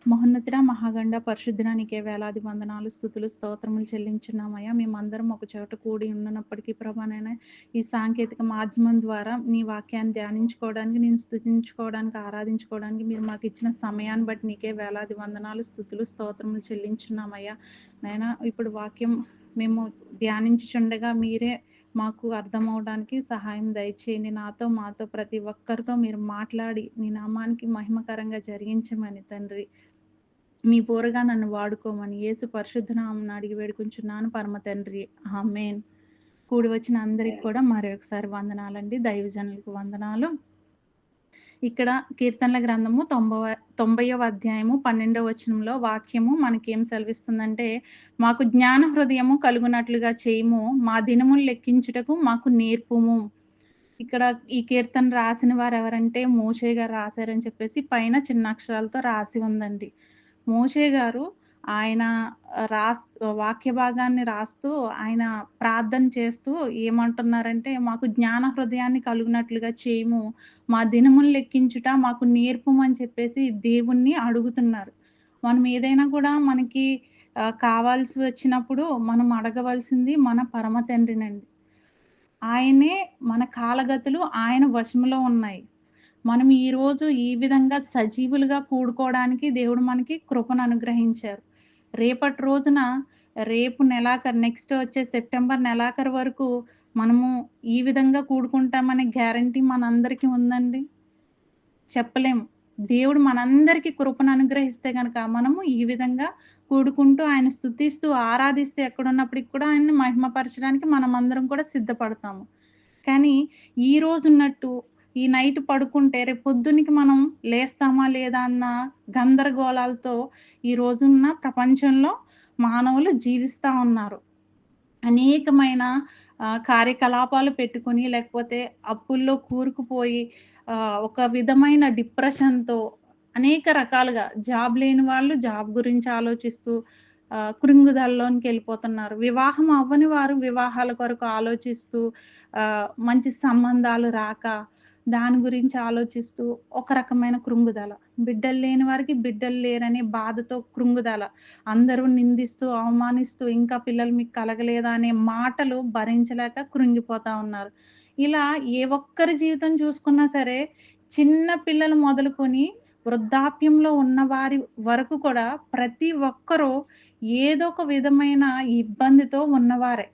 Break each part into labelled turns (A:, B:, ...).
A: మహోన్నతుడా, మహాగండ, పరిశుద్ధుడా నీకే వేలాది వందనాలు, స్తుతులు, స్తోత్రములు చెల్లించున్నామయ్యా. మేమందరం ఒక చోట కూడి ఉన్నప్పటికీ ప్రభా నాయన, ఈ సాంకేతిక మాధ్యమం ద్వారా నీ వాక్యాన్ని ధ్యానించుకోవడానికి, నేను స్తుతించుకోవడానికి, ఆరాధించుకోవడానికి మీరు మాకిచ్చిన సమయాన్ని బట్టి నీకే వేలాది వందనాలు, స్తుతులు, స్తోత్రములు చెల్లించున్నామయ్యా. నాయనా, ఇప్పుడు వాక్యం మేము ధ్యానించుచుండగా మీరే మాకు అర్థమవ్వడానికి సహాయం దయచేయండి. నాతో, మాతో ప్రతి ఒక్కరితో మీరు మాట్లాడి, నీ నామానికి మహిమకరంగా జరిగించమని తండ్రి. మీ పోరగా నన్ను వాడుకోమని యేసు పరిశుద్ధ నామమున అడిగి వేడుకుంటున్నాను పరమ తండ్రి. ఆమేన్. కూడి వచ్చిన అందరికి కూడా మరొకసారి వందనాలండి. దైవజనులకు వందనాలు. ఇక్కడ కీర్తనల గ్రంథము 90వ అధ్యాయము 12వ వచనంలో వాక్యము మనకేం సెలవిస్తుందంటే, మాకు జ్ఞాన హృదయము కలుగునట్లుగా చేయుము, మా దినములు లెక్కించుటకు మాకు నేర్పుము. ఇక్కడ ఈ కీర్తన రాసిన వారెవరంటే మోషే గారు రాశారని చెప్పేసి పైన చిన్న అక్షరాలతో రాసి ఉందండి. మోషే గారు ఆయన వాక్య భాగాన్ని రాస్తూ, ఆయన ప్రార్థన చేస్తూ ఏమంటున్నారంటే, మాకు జ్ఞాన హృదయాన్ని కలుగునట్లుగా చేయుము, మా దినములు లెక్కించుట మాకు నేర్పుమని చెప్పేసి దేవుణ్ణి అడుగుతున్నారు. మనం ఏదైనా కూడా మనకి కావాల్సి వచ్చినప్పుడు మనం అడగవలసింది మన పరమ తండ్రినండి. ఆయనే మన కాలగతులు ఆయన వశములో ఉన్నాయి. మనం ఈరోజు ఈ విధంగా సజీవులుగా కూడుకోవడానికి దేవుడు మనకి కృపను అనుగ్రహించారు. రేపటి రోజున రేపు నెలాఖరు నెక్స్ట్ వచ్చే సెప్టెంబర్ నెలాఖరు వరకు మనము ఈ విధంగా కూడుకుంటామనే గ్యారంటీ మనందరికీ ఉందండి? చెప్పలేము. దేవుడు మనందరికీ కృపను అనుగ్రహిస్తే గనక మనము ఈ విధంగా కూడుకుంటూ ఆయన స్తుతిస్తూ, ఆరాధిస్తూ ఎక్కడున్నప్పటికి కూడా ఆయన్ని మహిమపరచడానికి మనమందరం కూడా సిద్ధపడతాము. కానీ ఈ రోజున్నట్టు ఈ నైట్ పడుకుంటే రేపు పొద్దునకి మనం లేస్తామా లేదా అన్న గందరగోళాలతో ఈ రోజున్న ప్రపంచంలో మానవులు జీవిస్తా ఉన్నారు. అనేకమైన కార్యకలాపాలు పెట్టుకొని లేకపోతే అప్పుల్లో కూరుకుపోయి ఒక విధమైన డిప్రెషన్‌తో అనేక రకాలుగా జాబ్ లేని వాళ్ళు జాబ్ గురించి ఆలోచిస్తూ కృంగుదలలోనికెళ్ళిపోతున్నారు. వివాహం అవ్వని వారు వివాహాల కొరకు ఆలోచిస్తూ మంచి సంబంధాలు రాక దాని గురించి ఆలోచిస్తూ ఒక రకమైన కృంగుదల. బిడ్డలు లేని వారికి బిడ్డలు లేరనే బాధతో కృంగుదల. అందరూ నిందిస్తూ, అవమానిస్తూ ఇంకా పిల్లలు మీకు కలగలేదా అనే మాటలు భరించలేక కృంగిపోతా ఉన్నారు. ఇలా ఏ ఒక్కరి జీవితం చూసుకున్నా సరే, చిన్న పిల్లలు మొదలుకొని వృద్ధాప్యంలో ఉన్న వారి వరకు కూడా ప్రతి ఒక్కరూ ఏదో ఒక విధమైన ఇబ్బందితో ఉన్నవారే.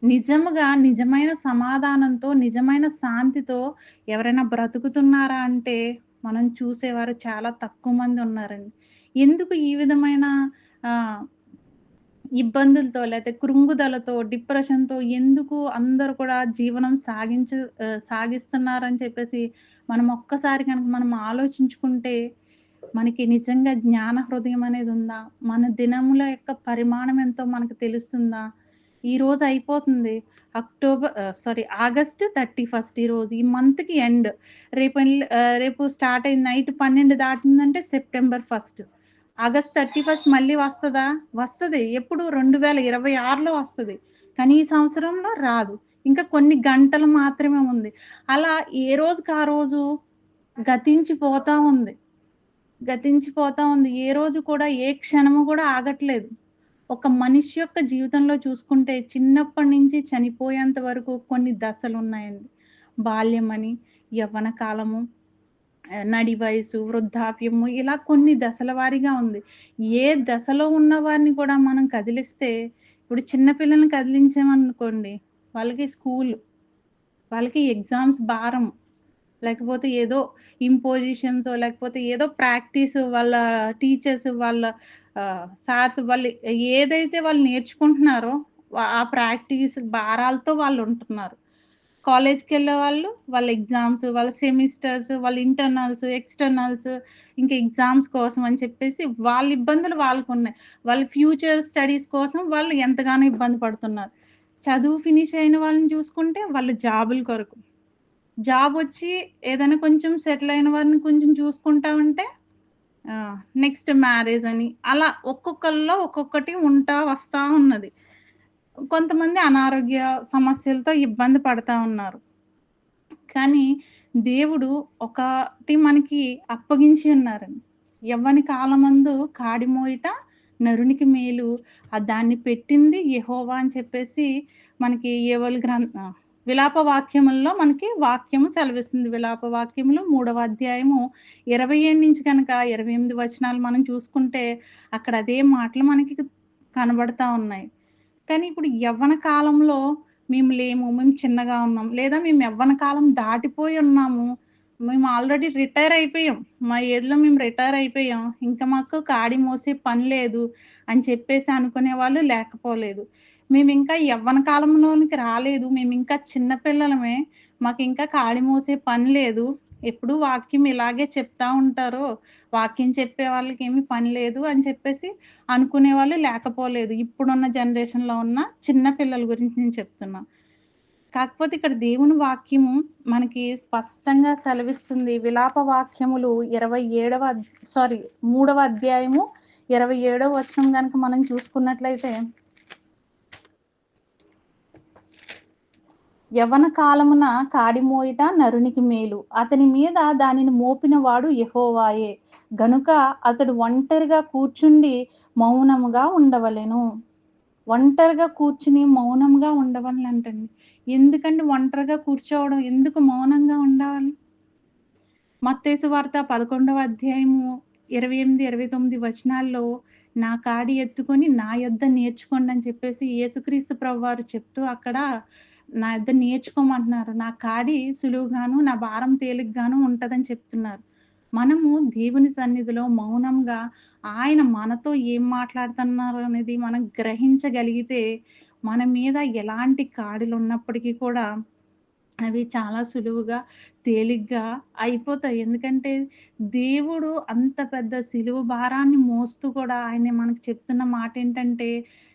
A: నిజముగా నిజమైన సమాధానంతో, నిజమైన శాంతితో ఎవరైనా బ్రతుకుతున్నారా అంటే, మనం చూసేవారు చాలా తక్కువ మంది ఉన్నారండి. ఎందుకు ఈ విధమైన ఆహ్, ఇబ్బందులతో లేతే కృంగుదలతో, డిప్రెషన్‌తో ఎందుకు అందరూ కూడా జీవనం సాగిస్తున్నారని చెప్పేసి మనం ఒక్కసారి గనక మనం ఆలోచించుకుంటే, మనకి నిజంగా జ్ఞాన హృదయం అనేదుందా? మన దినముల యొక్క పరిమాణం ఎంతో మనకు తెలుస్తుందా? ఈరోజు అయిపోతుంది. ఆగస్ట్ 31 ఈరోజు. ఈ మంత్‌కి ఎండ్. రేపు స్టార్ట్ అయింది నైట్ 12 దాటిందంటే సెప్టెంబర్ 1. ఆగస్ట్ 31 మళ్ళీ వస్తదా? వస్తది. ఎప్పుడు 2026లో వస్తది. కానీ ఈ సంవత్సరంలో రాదు. ఇంకా కొన్ని గంటలు మాత్రమే ఉంది. అలా ఏ రోజుకి ఆ రోజు గతించిపోతా ఉంది. గతించిపోతా ఉంది. ఏ రోజు కూడా ఏ క్షణము కూడా ఆగట్లేదు. ఒక మనిషి యొక్క జీవితంలో చూసుకుంటే చిన్నప్పటి నుంచి చనిపోయేంత వరకు కొన్ని దశలున్నాయండి. బాల్యమని, యవ్వన కాలము, నడి వయసు, వృద్ధాప్యము ఇలా కొన్ని దశల వారీగా ఉంది. ఏ దశలో ఉన్న వారిని కూడా మనం కదిలిస్తే ఇప్పుడు చిన్న పిల్లల్ని కదిలించామనుకోండి, వాళ్ళకి స్కూలు, వాళ్ళకి ఎగ్జామ్స్ భారం. లేకపోతే ఏదో ఇంపోజిషన్సో లేకపోతే ఏదో ప్రాక్టీస్ వాళ్ళ టీచర్స్ వాళ్ళ సార్స్ వాళ్ళు ఏదైతే వాళ్ళు నేర్చుకుంటున్నారో ఆ ప్రాక్టీస్ భారాలతో వాళ్ళుంటున్నారు. కాలేజ్‌కెళ్ళే వాళ్ళు వాళ్ళ ఎగ్జామ్స్, వాళ్ళ సెమిస్టర్స్, వాళ్ళ ఇంటర్నల్స్, ఎక్స్‌టర్నల్స్ ఇంకా ఎగ్జామ్స్ కోసం అని చెప్పేసి వాళ్ళ ఇబ్బందులు వాళ్ళకున్నాయి. వాళ్ళ ఫ్యూచర్ స్టడీస్ కోసం వాళ్ళు ఎంతగానో ఇబ్బంది పడుతున్నారు. చదువు ఫినిష్ అయిన వాళ్ళని చూసుకుంటే వాళ్ళు జాబుల కొరకు. జాబొచ్చి ఏదైనా కొంచెం సెటిల్ అయిన వారిని కొంచెం చూసుకుంటా ఉంటే నెక్స్ట్ మ్యారేజ్ అని అలా ఒక్కొక్కళ్ళలో ఒక్కొక్కటి వస్తా ఉన్నది. కొంతమంది అనారోగ్య సమస్యలతో ఇబ్బంది పడతా ఉన్నారు. కానీ దేవుడు ఒకటి మనకి అప్పగించి ఉన్నారండి. యవ్వని కాలమందు కాడి మోయుట నరునికి మేలు. దాన్ని పెట్టింది యెహోవా అని చెప్పేసి మనకి విలాప వాక్యముల్లో మనకి వాక్యము సెలవిస్తుంది. విలాప వాక్యములు 3వ అధ్యాయము 27 నుంచి గనక 28 వచనాలు మనం చూసుకుంటే అక్కడ అదే మాటలు మనకి కనబడతా ఉన్నాయి. కానీ ఇప్పుడు యవ్వన కాలంలో మేము లేము. మేము చిన్నగా ఉన్నాం. లేదా మేము యవ్వన కాలం దాటిపోయి ఉన్నాము. మేము ఆల్రెడీ రిటైర్ అయిపోయాం. మా ఏజ్‌లో మేము రిటైర్ అయిపోయాం. ఇంక మాకు కాడి మోసే పని లేదు అని చెప్పేసి అనుకునేవాళ్ళు లేకపోలేదు. మేమింకా యవ్వన కాలంలోనికి రాలేదు. మేమింకా చిన్న పిల్లలమే. మాకింకా కాడి మోసే పని లేదు. ఎప్పుడు వాక్యం ఇలాగే చెప్తా ఉంటారు. వాక్యం చెప్పే వాళ్ళకేమి పని లేదు అని చెప్పేసి అనుకునేవాళ్ళు లేకపోలేదు. ఇప్పుడున్న జనరేషన్‌లో ఉన్న చిన్న పిల్లల గురించి నేను చెప్తున్నా. కాకపోతే ఇక్కడ దేవుని వాక్యము మనకి స్పష్టంగా సెలవిస్తుంది. విలాప వాక్యములు 3వ అధ్యాయము 27వ వచనం గనక మనం చూసుకున్నట్లయితే, యవ్వన కాలమున కాడి మోయుట నరునికి మేలు. అతని మీద దానిని మోపినవాడు యెహోవాయే. గనుక అతడు ఒంటరిగా కూర్చుండి మౌనముగా ఉండవలెను. ఒంటరిగా కూర్చుని మౌనంగా ఉండవలనంటండి. ఎందుకండి ఒంటరిగా కూర్చోవడం? ఎందుకు మౌనంగా ఉండాలి? మత్తయి సువార్త 11వ అధ్యాయము 28, 29 వచనాల్లో నా కాడి ఎత్తుకొని నా యొద్ద నేర్చుకోండి అని చెప్పేసి యేసుక్రీస్తు ప్రభువారు చెప్తూ అక్కడ నా యొద్ద నేర్చుకోమంటున్నారు. నా కాడి సులువుగాను, నా భారం తేలికగాను ఉంటదని చెప్తున్నారు. మనము దేవుని సన్నిధిలో మౌనంగా ఆయన మనతో ఏం మాట్లాడుతున్నారు అనేది మనం గ్రహించగలిగితే, మన మీద ఎలాంటి కాడిలున్నప్పటికీ కూడా అవి చాలా సులువుగా, తేలిగ్గా అయిపోతాయి. ఎందుకంటే, దేవుడు అంత పెద్ద సిలువ భారాన్ని మోస్తూ కూడా ఆయన మనకు చెప్తున్న మాటేంటంటే,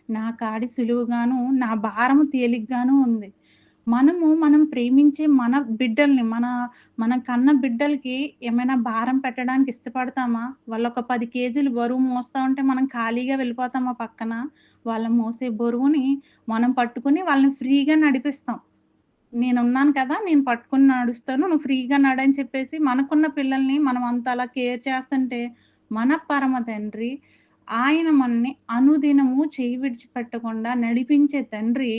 A: "నా కాడి సులువుగాను, నా భారము తేలిగ్గాను ఉంది." మనం ప్రేమించే మన బిడ్డల్ని, మన కన్న బిడ్డలకి ఏమైనా భారం పెట్టడానికి ఇష్టపడతామా? వాళ్ళొక 10 కేజీలు బరువు మోస్తా ఉంటే మనం ఖాళీగా వెళ్ళిపోతామా పక్కన? వాళ్ళు మోసే బరువుని మనం పట్టుకొని వాళ్ళని ఫ్రీగా నడిపిస్తాం. నేనున్నాను కదా! నేను పట్టుకొని నడుస్తాను. నువ్వు ఫ్రీగా నడని చెప్పేసి మనకున్న పిల్లల్ని మనం అంత అలా కేర్ చేస్తుంటే, మన పరమ తండ్రి ఆయన మనని అనుదినము చెయ్యి విడిచిపెట్టకుండా నడిపించే తండ్రి,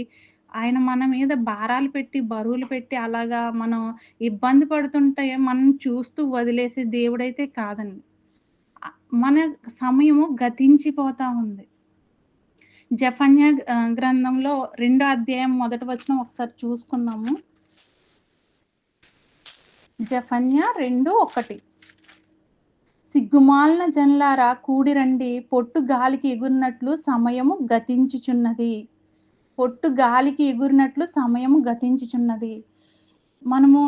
A: ఆయన మన మీద భారాలు పెట్టి, బరువులు పెట్టి అలాగా మనం ఇబ్బంది పడుతుంటే మనం చూస్తూ వదిలేసే దేవుడైతే కాదండి. మన సమయము గతించిపోతా ఉంది. గ్రంథంలో 2 అధ్యాయం మొదటి వచనం ఒకసారి చూసుకుందాము. జెఫన్యా 2:1 సిగ్గుమాలిన జనులారా కూడి రండి, పొట్టు గాలికి ఎగురినట్లు సమయము గతించుచున్నది. పొట్టు గాలికి ఎగురినట్లు సమయము గతించుచున్నది. మనము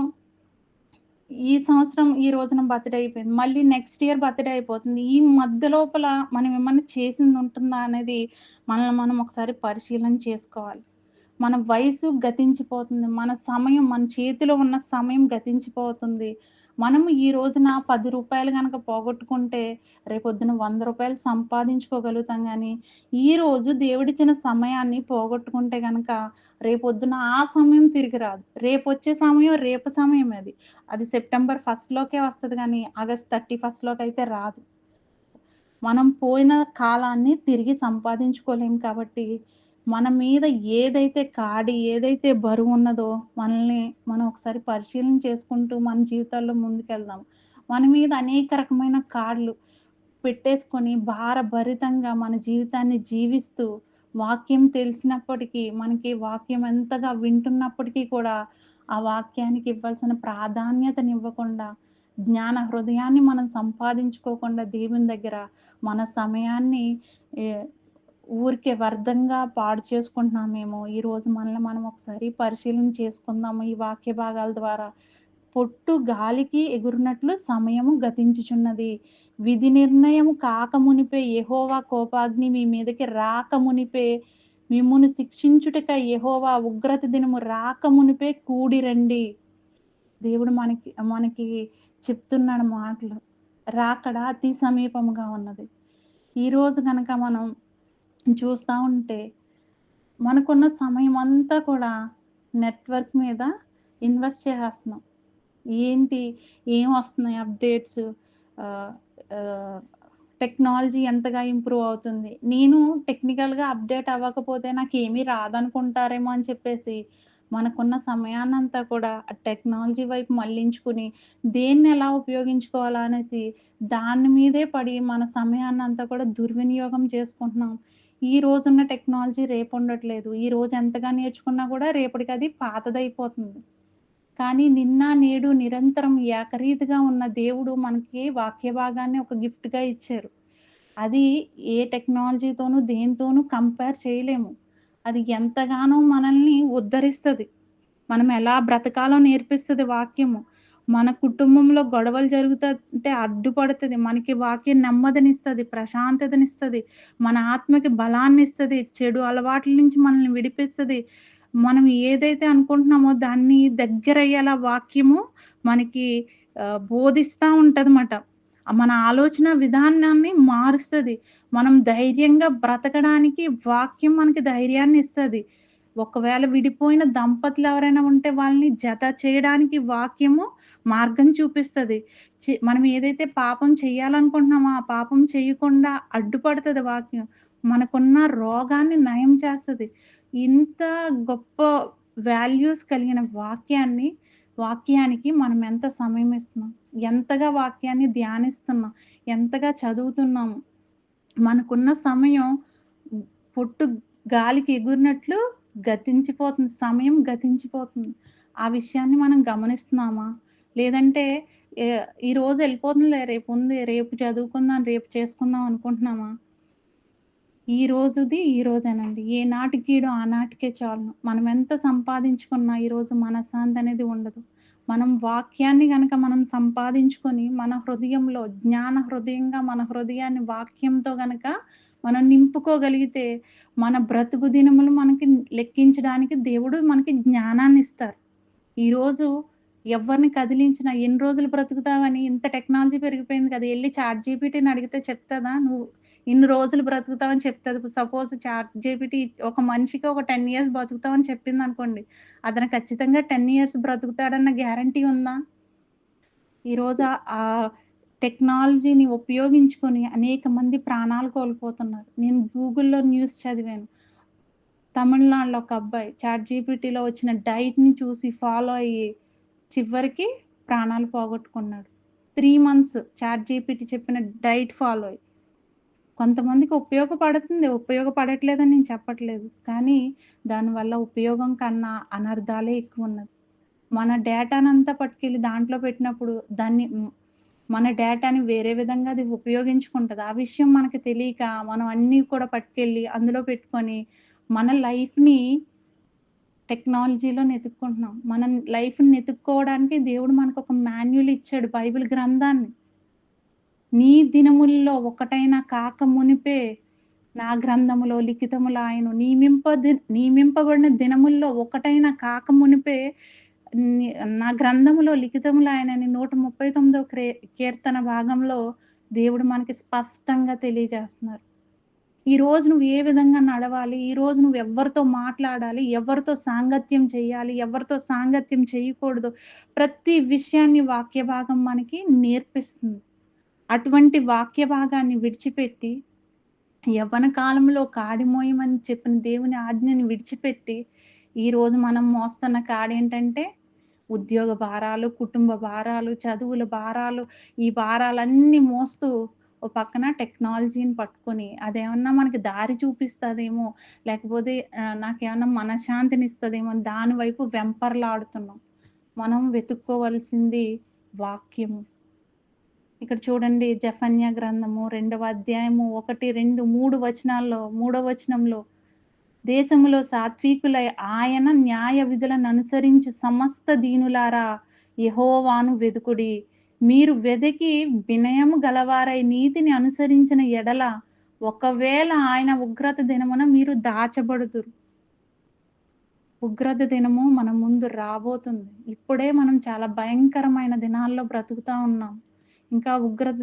A: ఈ సంవత్సరం ఈ రోజున బర్త్‌డే అయిపోయింది. మళ్ళీ నెక్స్ట్ ఇయర్ బర్త్‌డే అయిపోతుంది. ఈ మధ్య లోపల మనం ఏమన్నా చేసిందుంటుందా అనేది మనల్ని మనం ఒకసారి పరిశీలన చేసుకోవాలి. మన వయసు గతించిపోతుంది. మన సమయం మన చేతిలో ఉన్న సమయం గతించిపోతుంది. మనము ఈ రోజున రూ. 10 గనక పోగొట్టుకుంటే రేపొద్దున రూ. 100 సంపాదించుకోగలుగుతాం గానీ, ఈరోజు దేవుడిచ్చిన సమయాన్ని పోగొట్టుకుంటే గనక రేపొద్దున ఆ సమయం తిరిగి రాదు. రేపొచ్చే సమయం రేపు సమయమే అది. అది సెప్టెంబర్ 1 వస్తది గానీ, ఆగస్ట్ 31 అయితే రాదు. మనం పోయిన కాలాన్ని తిరిగి సంపాదించుకోలేం కాబట్టి, మన మీద ఏదైతే బరువున్నదో మనల్ని మనం ఒకసారి పరిశీలన చేసుకుంటూ మన జీవితాల్లో ముందుకెళ్దాం. మన మీద అనేక రకమైన కాడ్లు పెట్టేసుకొని భారభరితంగా మన జీవితాన్ని జీవిస్తూ, వాక్యం తెలిసినప్పటికీ, మనకి వాక్యం ఎంతగా వింటున్నప్పటికీ కూడా, ఆ వాక్యానికి ఇవ్వాల్సిన ప్రాధాన్యతనివ్వకుండా, జ్ఞాన హృదయాన్ని మనం సంపాదించుకోకుండా దేవుని దగ్గర మన సమయాన్ని ఎ ఊరికే వ్యర్థంగా పాడు చేసుకుంటున్నామేమో! ఈరోజు మనల్ని మనం ఒకసారి పరిశీలన చేసుకుందాము ఈ వాక్య భాగాల ద్వారా. పొట్టు గాలికి ఎగురునట్లు సమయము గతించుచున్నది. విధి నిర్ణయము కాకమునిపే యెహోవా కోపాగ్ని మీ మీదకి రాకమునిపే, మిమ్మును శిక్షించుటకై యెహోవా ఉగ్రత దినము రాకమునిపే కూడి రండి. దేవుడు మనకి మనకి చెప్తున్నాడు మాటలు. రాకడ అతి సమీపముగా ఉన్నది. ఈరోజు గనక మనం చూస్తా ఉంటే, మనకున్న సమయమంతా కూడా నెట్‌వర్క్ మీద ఇన్వెస్ట్ చేసేస్తున్నాం. ఏంటి? ఏమొస్తున్నాయి అప్‌డేట్స్? ఆహ్, ఆహ్, టెక్నాలజీ ఎంతగా ఇంప్రూవ్ అవుతుంది. నేను టెక్నికల్‌గా అప్‌డేట్ అవ్వకపోతే నాకేమీ రాదనుకుంటారేమో అని చెప్పేసి, మనకున్న సమయాన్నంతా కూడా ఆ టెక్నాలజీ వైపు మళ్లించుకుని, దేన్నెలా ఉపయోగించుకోవాలా అనేసి దాని మీదే పడి మన సమయాన్నంతా కూడా దుర్వినియోగం చేసుకుంటున్నాం. ఈ రోజున్న టెక్నాలజీ రేపుండట్లేదు. ఈరోజు ఎంతగా నేర్చుకున్నా కూడా రేపటికది పాతదయిపోతుంది. కానీ నిన్న, నేడు నిరంతరం ఏకరీతిగా ఉన్న దేవుడు మనకి వాక్య భాగాన్ని ఒక గిఫ్ట్‌గా ఇచ్చారు. అది ఏ టెక్నాలజీతోనూ, దేనితోనూ కంపేర్ చేయలేము. అది ఎంతగానో మనల్ని ఉద్ధరిస్తది. మనం ఎలా బ్రతకాలో నేర్పిస్తది వాక్యము. మన కుటుంబంలో గొడవలు జరుగుతుంటే అడ్డుపడతది. మనకి వాక్యం నెమ్మదినిస్తది, ప్రశాంతతనిస్తది. మన ఆత్మకి బలాన్నిస్తది. చెడు అలవాట్ల నుంచి మనల్ని విడిపిస్తది. మనం ఏదైతే అనుకుంటున్నామో దాన్ని దగ్గరయ్యేలా వాక్యము మనకి బోధిస్తా ఉంటదమాట. మన ఆలోచన విధానాన్ని మారుస్తది. మనం ధైర్యంగా బ్రతకడానికి వాక్యం మనకి ధైర్యాన్నిస్తది. ఒకవేళ విడిపోయిన దంపతులెవరైనా ఉంటే వాళ్ళని జత చేయడానికి వాక్యము మార్గం చూపిస్తది. మనం ఏదైతే పాపం చేయాలనుకుంటున్నామో, ఆ పాపం చేయకుండా అడ్డుపడతది వాక్యం. మనకున్న రోగాన్ని నయం చేస్తది. ఇంత గొప్ప వాల్యూస్ కలిగిన వాక్యానికి మనం ఎంత సమయం ఇస్తున్నాం? ఎంతగా వాక్యాన్ని ధ్యానిస్తున్నాం? ఎంతగా చదువుతున్నాము? మనకున్న సమయం పొట్టు గాలికి ఎగురినట్లు గతించిపోతుంది. సమయం గతించిపోతుంది. ఆ విషయాన్ని మనం గమనిస్తున్నామా? లేదంటే ఏ ఈరోజు ఎళ్ళిపోతుందిలే రేపుంది, రేపు చదువుకుందాం, రేపు చేసుకుందాం అనుకుంటున్నామా? ఈ రోజుది ఈ రోజేనండి. ఏనాటి కీడో ఆనాటికే చాలును. మనం ఎంత సంపాదించుకున్నా ఈరోజు మనశ్శాంతనేది ఉండదు. మనం వాక్యాన్ని గనక మనం సంపాదించుకొని మన హృదయంలో జ్ఞాన హృదయంగా మన హృదయాన్ని వాక్యంతో గనక మనం నింపుకోగలిగితే మన బ్రతుకు దినములు మనకి లెక్కించడానికి దేవుడు మనకి జ్ఞానాన్నిస్తారు. ఈరోజు ఎవ్వరిని కదిలించినా ఎన్ని రోజులు బ్రతుకుతావని ఇంత టెక్నాలజీ పెరిగిపోయింది కదా! ఎళ్లి చాట్ జీపీటీని అడిగితే చెప్తదా? నువ్వు ఇన్ని రోజులు బ్రతుకుతావని చెప్తది. ఇప్పుడు సపోజ్ చాట్ జీపీటీ ఒక మనిషికి ఒక 10 ఇయర్స్ బతుకుతావని చెప్పిందనుకోండి. అతను ఖచ్చితంగా 10 ఇయర్స్ బ్రతుకుతాడన్న గ్యారంటీ ఉందా? ఈరోజు టెక్నాలజీని ఉపయోగించుకొని అనేక మంది ప్రాణాలు కోల్పోతున్నారు. నేను గూగుల్‌లో న్యూస్ చదివాను. తమిళనాడులో ఒక అబ్బాయి చాట్ జీపీటీలో వచ్చిన డైట్‌ని చూసి ఫాలో అయ్యి చివరికి ప్రాణాలు పోగొట్టుకున్నాడు. 3 మంత్స్ చాట్ జీపీటీ చెప్పిన డైట్ ఫాలో అయ్యి. కొంతమందికి ఉపయోగపడుతుంది. ఉపయోగపడట్లేదని నేను చెప్పట్లేదు. కానీ దానివల్ల ఉపయోగం కన్నా అనర్థాలే ఎక్కువున్నది. మన డేటానంతా పట్టుకెళ్ళి దాంట్లో పెట్టినప్పుడు మన డేటాని వేరే విధంగా అది ఉపయోగించుకుంటది. ఆ విషయం మనకి తెలియక మనం అన్నీ కూడా పట్టుకెళ్ళి అందులో పెట్టుకొని మన లైఫ్‌ని టెక్నాలజీలో నెతుక్కుంటున్నాం. మనం లైఫ్‌ని నెతుక్కోవడానికి దేవుడు మనకొక మాన్యుల్ ఇచ్చాడు బైబిల్ గ్రంథాన్ని. నీ దినముల్లో ఒకటైనా కాక మునిపే నా గ్రంథములో లిఖితములాయెను. నియమింపబడిన దినముల్లో ఒకటైనా కాక మునిపే ని నా గ్రంథములో లిఖితములాయెనని 139 కీర్తన భాగంలో దేవుడు మనకి స్పష్టంగా తెలియజేస్తున్నారు. ఈరోజు నువ్వు ఏ విధంగా నడవాలి? ఈరోజు నువ్వు ఎవ్వరితో మాట్లాడాలి? ఎవరితో సాంగత్యం చేయాలి? ఎవరితో సాంగత్యం చేయకూడదు? ప్రతి విషయాన్ని వాక్య భాగం మనకి నేర్పిస్తుంది. అటువంటి వాక్య భాగాన్ని విడిచిపెట్టి, యవ్వన కాలంలో కాడి మోయమని చెప్పిన దేవుని ఆజ్ఞని విడిచిపెట్టి, ఈరోజు మనం మోస్తున్న కాడేంటంటే, ఉద్యోగ భారాలు, కుటుంబ భారాలు, చదువుల భారాలు, ఈ భారాలన్నీ మోస్తూ, ఓ పక్కన టెక్నాలజీని పట్టుకొని, అదేమన్నా మనకి దారి చూపిస్తదేమో, లేకపోతే నాకేమన్నా మనశ్శాంతినిస్తదేమో అని దాని వైపు వెంపర్లాడుతున్నాం. మనం వెతుక్కోవలసింది వాక్యము. ఇక్కడ చూడండి జెఫన్యా గ్రంథము 2వ అధ్యాయము 1, 2, 3 వచనాల్లో 3 వచనంలో దేశములో సాత్వికులై ఆయన న్యాయ విధులననుసరించు సమస్త దీనులారా యెహోవాను వెదుకుడి. మీరు వెదికి వినయము గలవారై నీతిని అనుసరించిన ఎడల ఒకవేళ ఆయన ఉగ్రత దినమున మీరు దాచబడుదురు. ఉగ్రత దినము మన ముందు రాబోతుంది. ఇప్పుడే మనం చాలా భయంకరమైన దినాల్లో బ్రతుకుతా ఉన్నాం. ఇంకా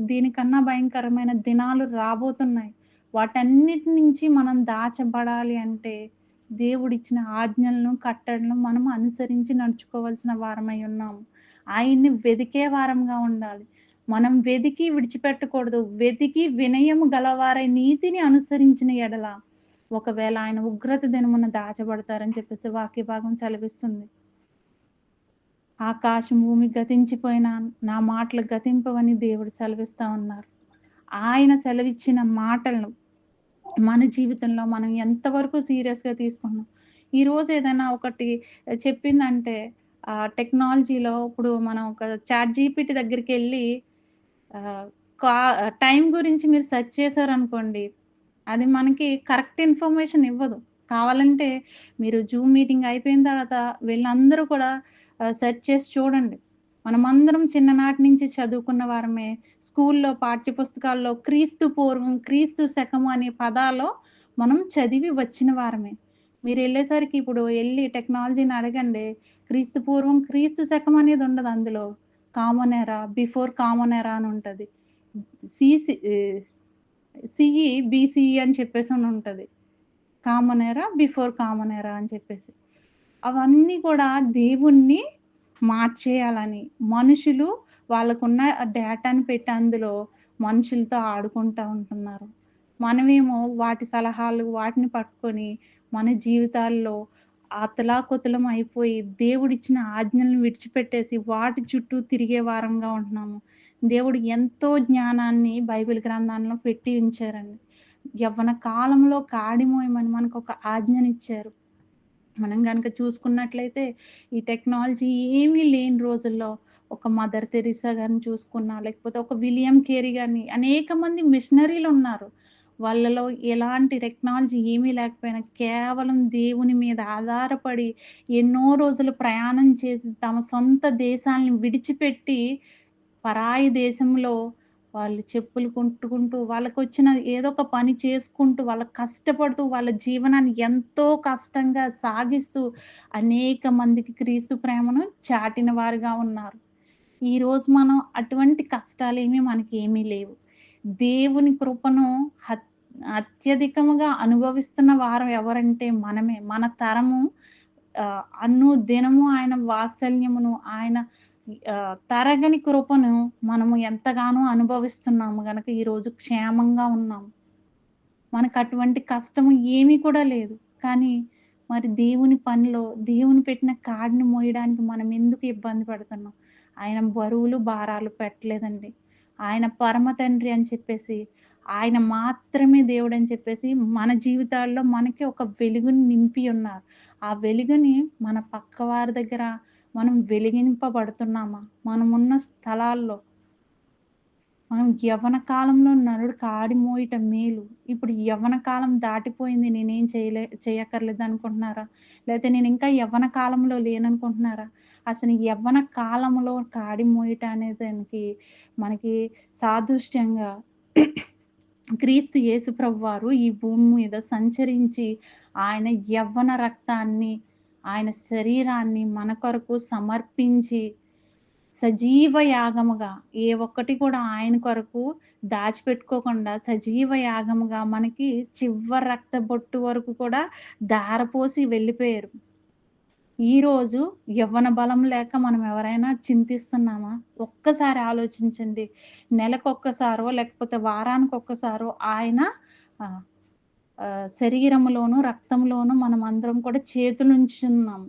A: దీనికన్నా భయంకరమైన దినాలు రాబోతున్నాయి. వాటన్నిటి నుంచి మనం దాచబడాలి అంటే, దేవుడిచ్చిన ఆజ్ఞలను, కట్టడలను మనం అనుసరించి నడుచుకోవాల్సిన వారమై ఉన్నాము. ఆయన్ని వెదికే వారంగా ఉండాలి. మనం వెదికి విడిచిపెట్టకూడదు. వెతికి వినయము గలవారై నీతిని అనుసరించిన ఎడల, ఒకవేళ ఆయన ఉగ్రత దినమున దాచబడతారని చెప్పేసి వాక్య భాగం సెలవిస్తుంది. ఆకాశం, భూమి గతించిపోయినా నా మాటలు గతింపవని దేవుడు సెలవిస్తా ఉన్నారు. ఆయన సెలవిచ్చిన మాటలను మన జీవితంలో మనం ఎంతవరకు సీరియస్‌గా తీసుకుంటున్నాం. ఈరోజు ఏదైనా ఒకటి చెప్పిందంటే టెక్నాలజీలో ఇప్పుడు మనం ఒక చాట్ జీపీటీ దగ్గరికెళ్ళి ఆహ్, కా టైం గురించి మీరు సెర్చ్ చేశారనుకోండి, అది మనకి కరెక్ట్ ఇన్ఫర్మేషన్ ఇవ్వదు. కావాలంటే మీరు జూమ్ మీటింగ్ అయిపోయిన తర్వాత వీళ్ళందరూ కూడా సెర్చ్ చేసి చూడండి. మనమందరం చిన్ననాటి నుంచి చదువుకున్న వారమే. స్కూల్లో పాఠ్య పుస్తకాల్లో క్రీస్తు పూర్వం, క్రీస్తు శకము అనే పదాలు మనం చదివి వచ్చిన వారమే. మీరెళ్ళేసరికి ఇప్పుడు ఎళ్లి టెక్నాలజీని అడగండి. క్రీస్తు పూర్వం, క్రీస్తు శకం అనేది ఉండదు అందులో. కామన్ ఎరా, బిఫోర్ కామన్ ఎరా అని ఉంటది. సీసీ సీఈ, బీసీఈ అని చెప్పేసని ఉంటది. కామన్ ఎరా, బిఫోర్ కామన్ ఎరా అని చెప్పేసి. అవన్నీ కూడా దేవుణ్ణి మార్చేయాలని. మనుషులు వాళ్ళకున్న డేటాని పెట్టి అందులో మనుషులతో ఆడుకుంటా ఉంటున్నారు. మనమేమో వాటి సలహాలు వాటిని పట్టుకొని మన జీవితాల్లో అతలాకుతలం అయిపోయి దేవుడిచ్చిన ఆజ్ఞలను విడిచిపెట్టేసి వాటి చుట్టూ తిరిగే వారంగా ఉంటున్నాము. దేవుడు ఎంతో జ్ఞానాన్ని బైబిల్ గ్రంథంలో పెట్టి ఉంచారండి. యవ్వన కాలంలో కాడి మోయమని మనకొక ఆజ్ఞనిచ్చారు. మనం గనక చూసుకున్నట్లయితే ఈ టెక్నాలజీ ఏమీ లేని రోజుల్లో ఒక మదర్ తెరిసా గారిని చూసుకున్నా, లేకపోతే ఒక విలియం కేరీ గారిని అనేక మంది మిషనరీలున్నారు. వాళ్ళలో ఎలాంటి టెక్నాలజీ ఏమీ లేకపోయినా కేవలం దేవుని మీద ఆధారపడి ఎన్నో రోజులు ప్రయాణం చేసి తమ సొంత దేశాలను విడిచిపెట్టి పరాయి దేశంలో వాళ్ళు చెప్పులు కుట్టుకుంటూ, వాళ్ళకొచ్చిన ఏదో ఒక పని చేసుకుంటూ, వాళ్ళు కష్టపడుతూ, వాళ్ళ జీవనాన్ని ఎంతో కష్టంగా సాగిస్తూ, అనేక మందికి క్రీస్తు ప్రేమను చాటిన వారుగా ఉన్నారు. ఈరోజు మనం అటువంటి కష్టాలేమి మనకేమీ లేవు. దేవుని కృపను అత్యధికముగా అనుభవిస్తున్న వారం ఎవరంటే మనమే. మన తరము అనుదినము ఆయన వాత్సల్యమును, ఆయన తరగని కృపను మనము ఎంతగానో అనుభవిస్తున్నాము గనక ఈరోజు క్షేమంగా ఉన్నాము. మనకటువంటి కష్టము ఏమీ కూడా లేదు. కానీ మరి దేవుని పనిలో దేవుని పెట్టిన కాడిని మోయడానికి మనం ఎందుకు ఇబ్బంది పడుతున్నాం? ఆయన బరువులు, భారాలు పెట్టలేదండి. ఆయన పరమ తండ్రి అని చెప్పేసి, ఆయన మాత్రమే దేవుడని చెప్పేసి మన జీవితాల్లో మనకి ఒక వెలుగుని నింపి ఉన్నారు. ఆ వెలుగుని మన పక్కవారి దగ్గర మనం వెలిగింపబడుతున్నామా? మనమున్న స్థలాల్లో మనం యవ్వన కాలంలో నరుడు కాడి మోయటం మేలు. ఇప్పుడు యవ్వన కాలం దాటిపోయింది. నేనేం చేయక్కర్లేదనుకుంటున్నారా? లేతే నేనింకా యవ్వన కాలంలో లేననుకుంటున్నారా? అసలు ఈ యవ్వన కాలంలో కాడి మోయట అనే దానికి మనకి సాదృశ్యంగా క్రీస్తు యేసు ప్రభువారు ఈ భూమి మీద సంచరించి ఆయన యవ్వన రక్తాన్ని, ఆయన శరీరాన్ని మన కొరకు సమర్పించి సజీవ యాగముగా ఏ ఒక్కటి కూడా ఆయన కొరకు దాచిపెట్టుకోకుండా సజీవ యాగముగా మనకి చివరి రక్త బొట్టు వరకు కూడా ధారపోసి వెళ్ళిపోయారు. ఈరోజు యవ్వన బలం లేక మనం ఎవరైనా చింతిస్తున్నామా? ఒక్కసారి ఆలోచించండి. నెలకొక్కసారో లేకపోతే వారానికొక్కసారో ఆయన ఆహ్, శరీరములోను, రక్తంలోను మనమందరం కూడా చేతులుంచున్నాం.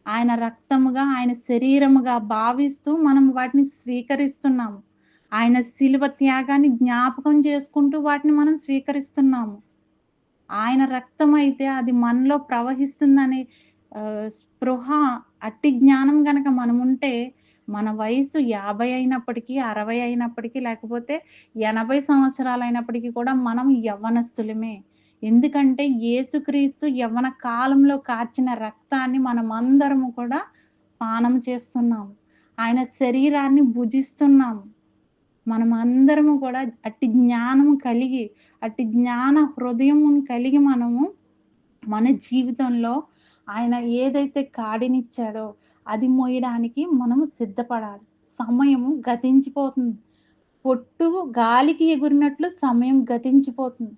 A: ఆయన రక్తముగా, ఆయన శరీరముగా భావిస్తూ మనం వాటిని స్వీకరిస్తున్నాము. ఆయన శిలువ త్యాగాన్ని జ్ఞాపకం చేసుకుంటూ వాటిని మనం స్వీకరిస్తున్నాము. ఆయన రక్తమైతే అది మనలో ప్రవహిస్తుందనే స్పృహ, అట్టి జ్ఞానం గనక మనముంటే, మన వయసు 50 అయినప్పటికీ, 60 అయినప్పటికీ, లేకపోతే 80 సంవత్సరాలైనప్పటికీ కూడా మనం యవ్వనస్తులమే. ఎందుకంటే యేసుక్రీస్తు యవ్వన కాలంలో కార్చిన రక్తాన్ని మనమందరము కూడా పానం చేస్తున్నాము. ఆయన శరీరాన్ని భుజిస్తున్నాము. మనమందరము కూడా అట్టి జ్ఞానము కలిగి, అట్టి జ్ఞాన హృదయమును కలిగి మనము మన జీవితంలో ఆయన ఏదైతే కాడినిచ్చాడో అది మోయడానికి మనము సిద్ధపడాలి. సమయము గతించిపోతుంది. పొట్టు గాలికి ఎగురినట్లు సమయం గతించిపోతుంది.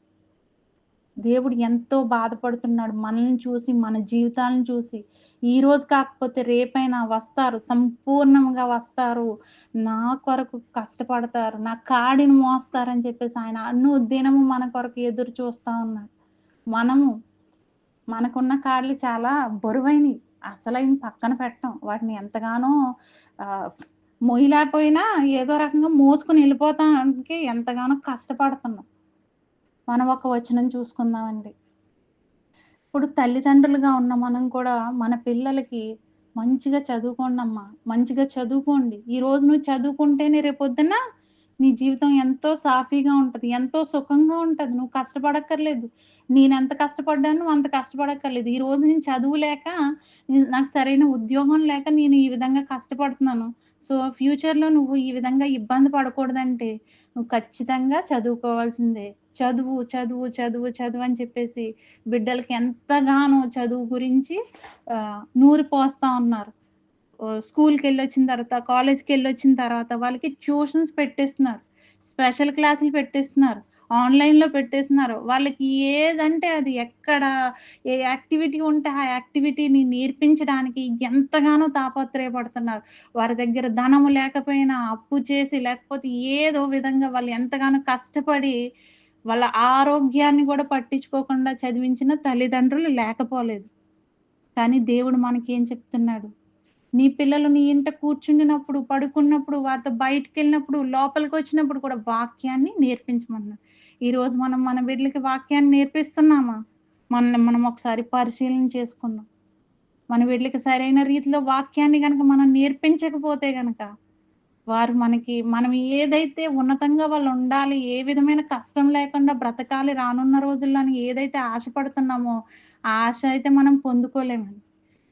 A: దేవుడు ఎంతో బాధపడుతున్నాడు మనల్ని చూసి, మన జీవితాలను చూసి. ఈరోజు కాకపోతే రేపైనా వస్తారు. సంపూర్ణంగా వస్తారు. నా కొరకు కష్టపడతారు. నా కాడిని మోస్తారని చెప్పేసి ఆయన అనుదినము మన కొరకు ఎదురు చూస్తా ఉన్నాడు. మనము మనకున్న కాళ్ళు చాలా బరువైనయి. అసలైన పక్కన పెట్టం. వాటిని ఎంతగానో ఆహ్, మొయ్యలేకపోయినా ఏదో రకంగా మోసుకొని ఎళ్ళిపోతానికి ఎంతగానో కష్టపడుతున్నాం. మనం ఒక వచనం చూసుకుందామండి. ఇప్పుడు తల్లిదండ్రులుగా ఉన్న మనం కూడా మన పిల్లలకి మంచిగా చదువుకోండమ్మా, మంచిగా చదువుకోండి. ఈరోజు నువ్వు చదువుకుంటేనే రేపొద్దున నీ జీవితం ఎంతో సాఫీగా ఉంటది. ఎంతో సుఖంగా ఉంటది. నువ్వు కష్టపడక్కర్లేదు. నేనెంత కష్టపడ్డానో నువ్వు అంత కష్టపడక్కర్లేదు. ఈరోజు నేను చదువు లేక నాకు సరైన ఉద్యోగం లేక నేను ఈ విధంగా కష్టపడుతున్నాను. సో, ఫ్యూచర్‌లో నువ్వు ఈ విధంగా ఇబ్బంది పడకూడదంటే నువ్వు ఖచ్చితంగా చదువుకోవాల్సిందే. చదువు, చదువు, చదువు, చదువు అని చెప్పేసి బిడ్డలకి ఎంతగానో చదువు గురించి నూరిపోస్తా ఉన్నారు. స్కూల్‌కెళ్ళొచ్చిన తర్వాత, కాలేజ్‌కెళ్ళొచ్చిన తర్వాత వాళ్ళకి ట్యూషన్స్ పెట్టేస్తున్నారు. స్పెషల్ క్లాసులు పెట్టేస్తున్నారు. ఆన్‌లైన్‌లో పెట్టేస్తున్నారు. వాళ్ళకి ఏదంటే అది ఎక్కడ ఏ యాక్టివిటీ ఉంటే ఆ యాక్టివిటీని నేర్పించడానికి ఎంతగానో తాపత్రయపడుతున్నారు. వారి దగ్గర ధనము లేకపోయినా అప్పు చేసి లేకపోతే ఏదో విధంగా వాళ్ళు ఎంతగానో కష్టపడి వాళ్ళ ఆరోగ్యాన్ని గూడా పట్టించుకోకుండా చదివించిన తల్లిదండ్రులు లేకపోలేదు. కానీ దేవుడు మనకేం చెప్తున్నాడు? నీ పిల్లలు నీ ఇంట కూర్చుండినప్పుడు, పడుకున్నప్పుడు, వారితో బయటికెళ్ళినప్పుడు, లోపలికొచ్చినప్పుడు కూడా వాక్యాన్ని నేర్పించమన్నాడు. ఈరోజు మనం మన బిడ్డలకి వాక్యాన్ని నేర్పిస్తున్నామా? మనల్ని మనం ఒకసారి పరిశీలన చేసుకుందాం. మన బిడ్డలకి సరైన రీతిలో వాక్యాన్ని గనక మనం నేర్పించకపోతే గనక వారు మనం ఏదైతే ఉన్నతంగా వాళ్ళుండాలి, ఏ విధమైన కష్టం లేకుండా బ్రతకాలి రానున్న రోజుల్లో అని ఏదైతే ఆశపడుతున్నామో, ఆ ఆశ అయితే మనం పొందుకోలేమండి.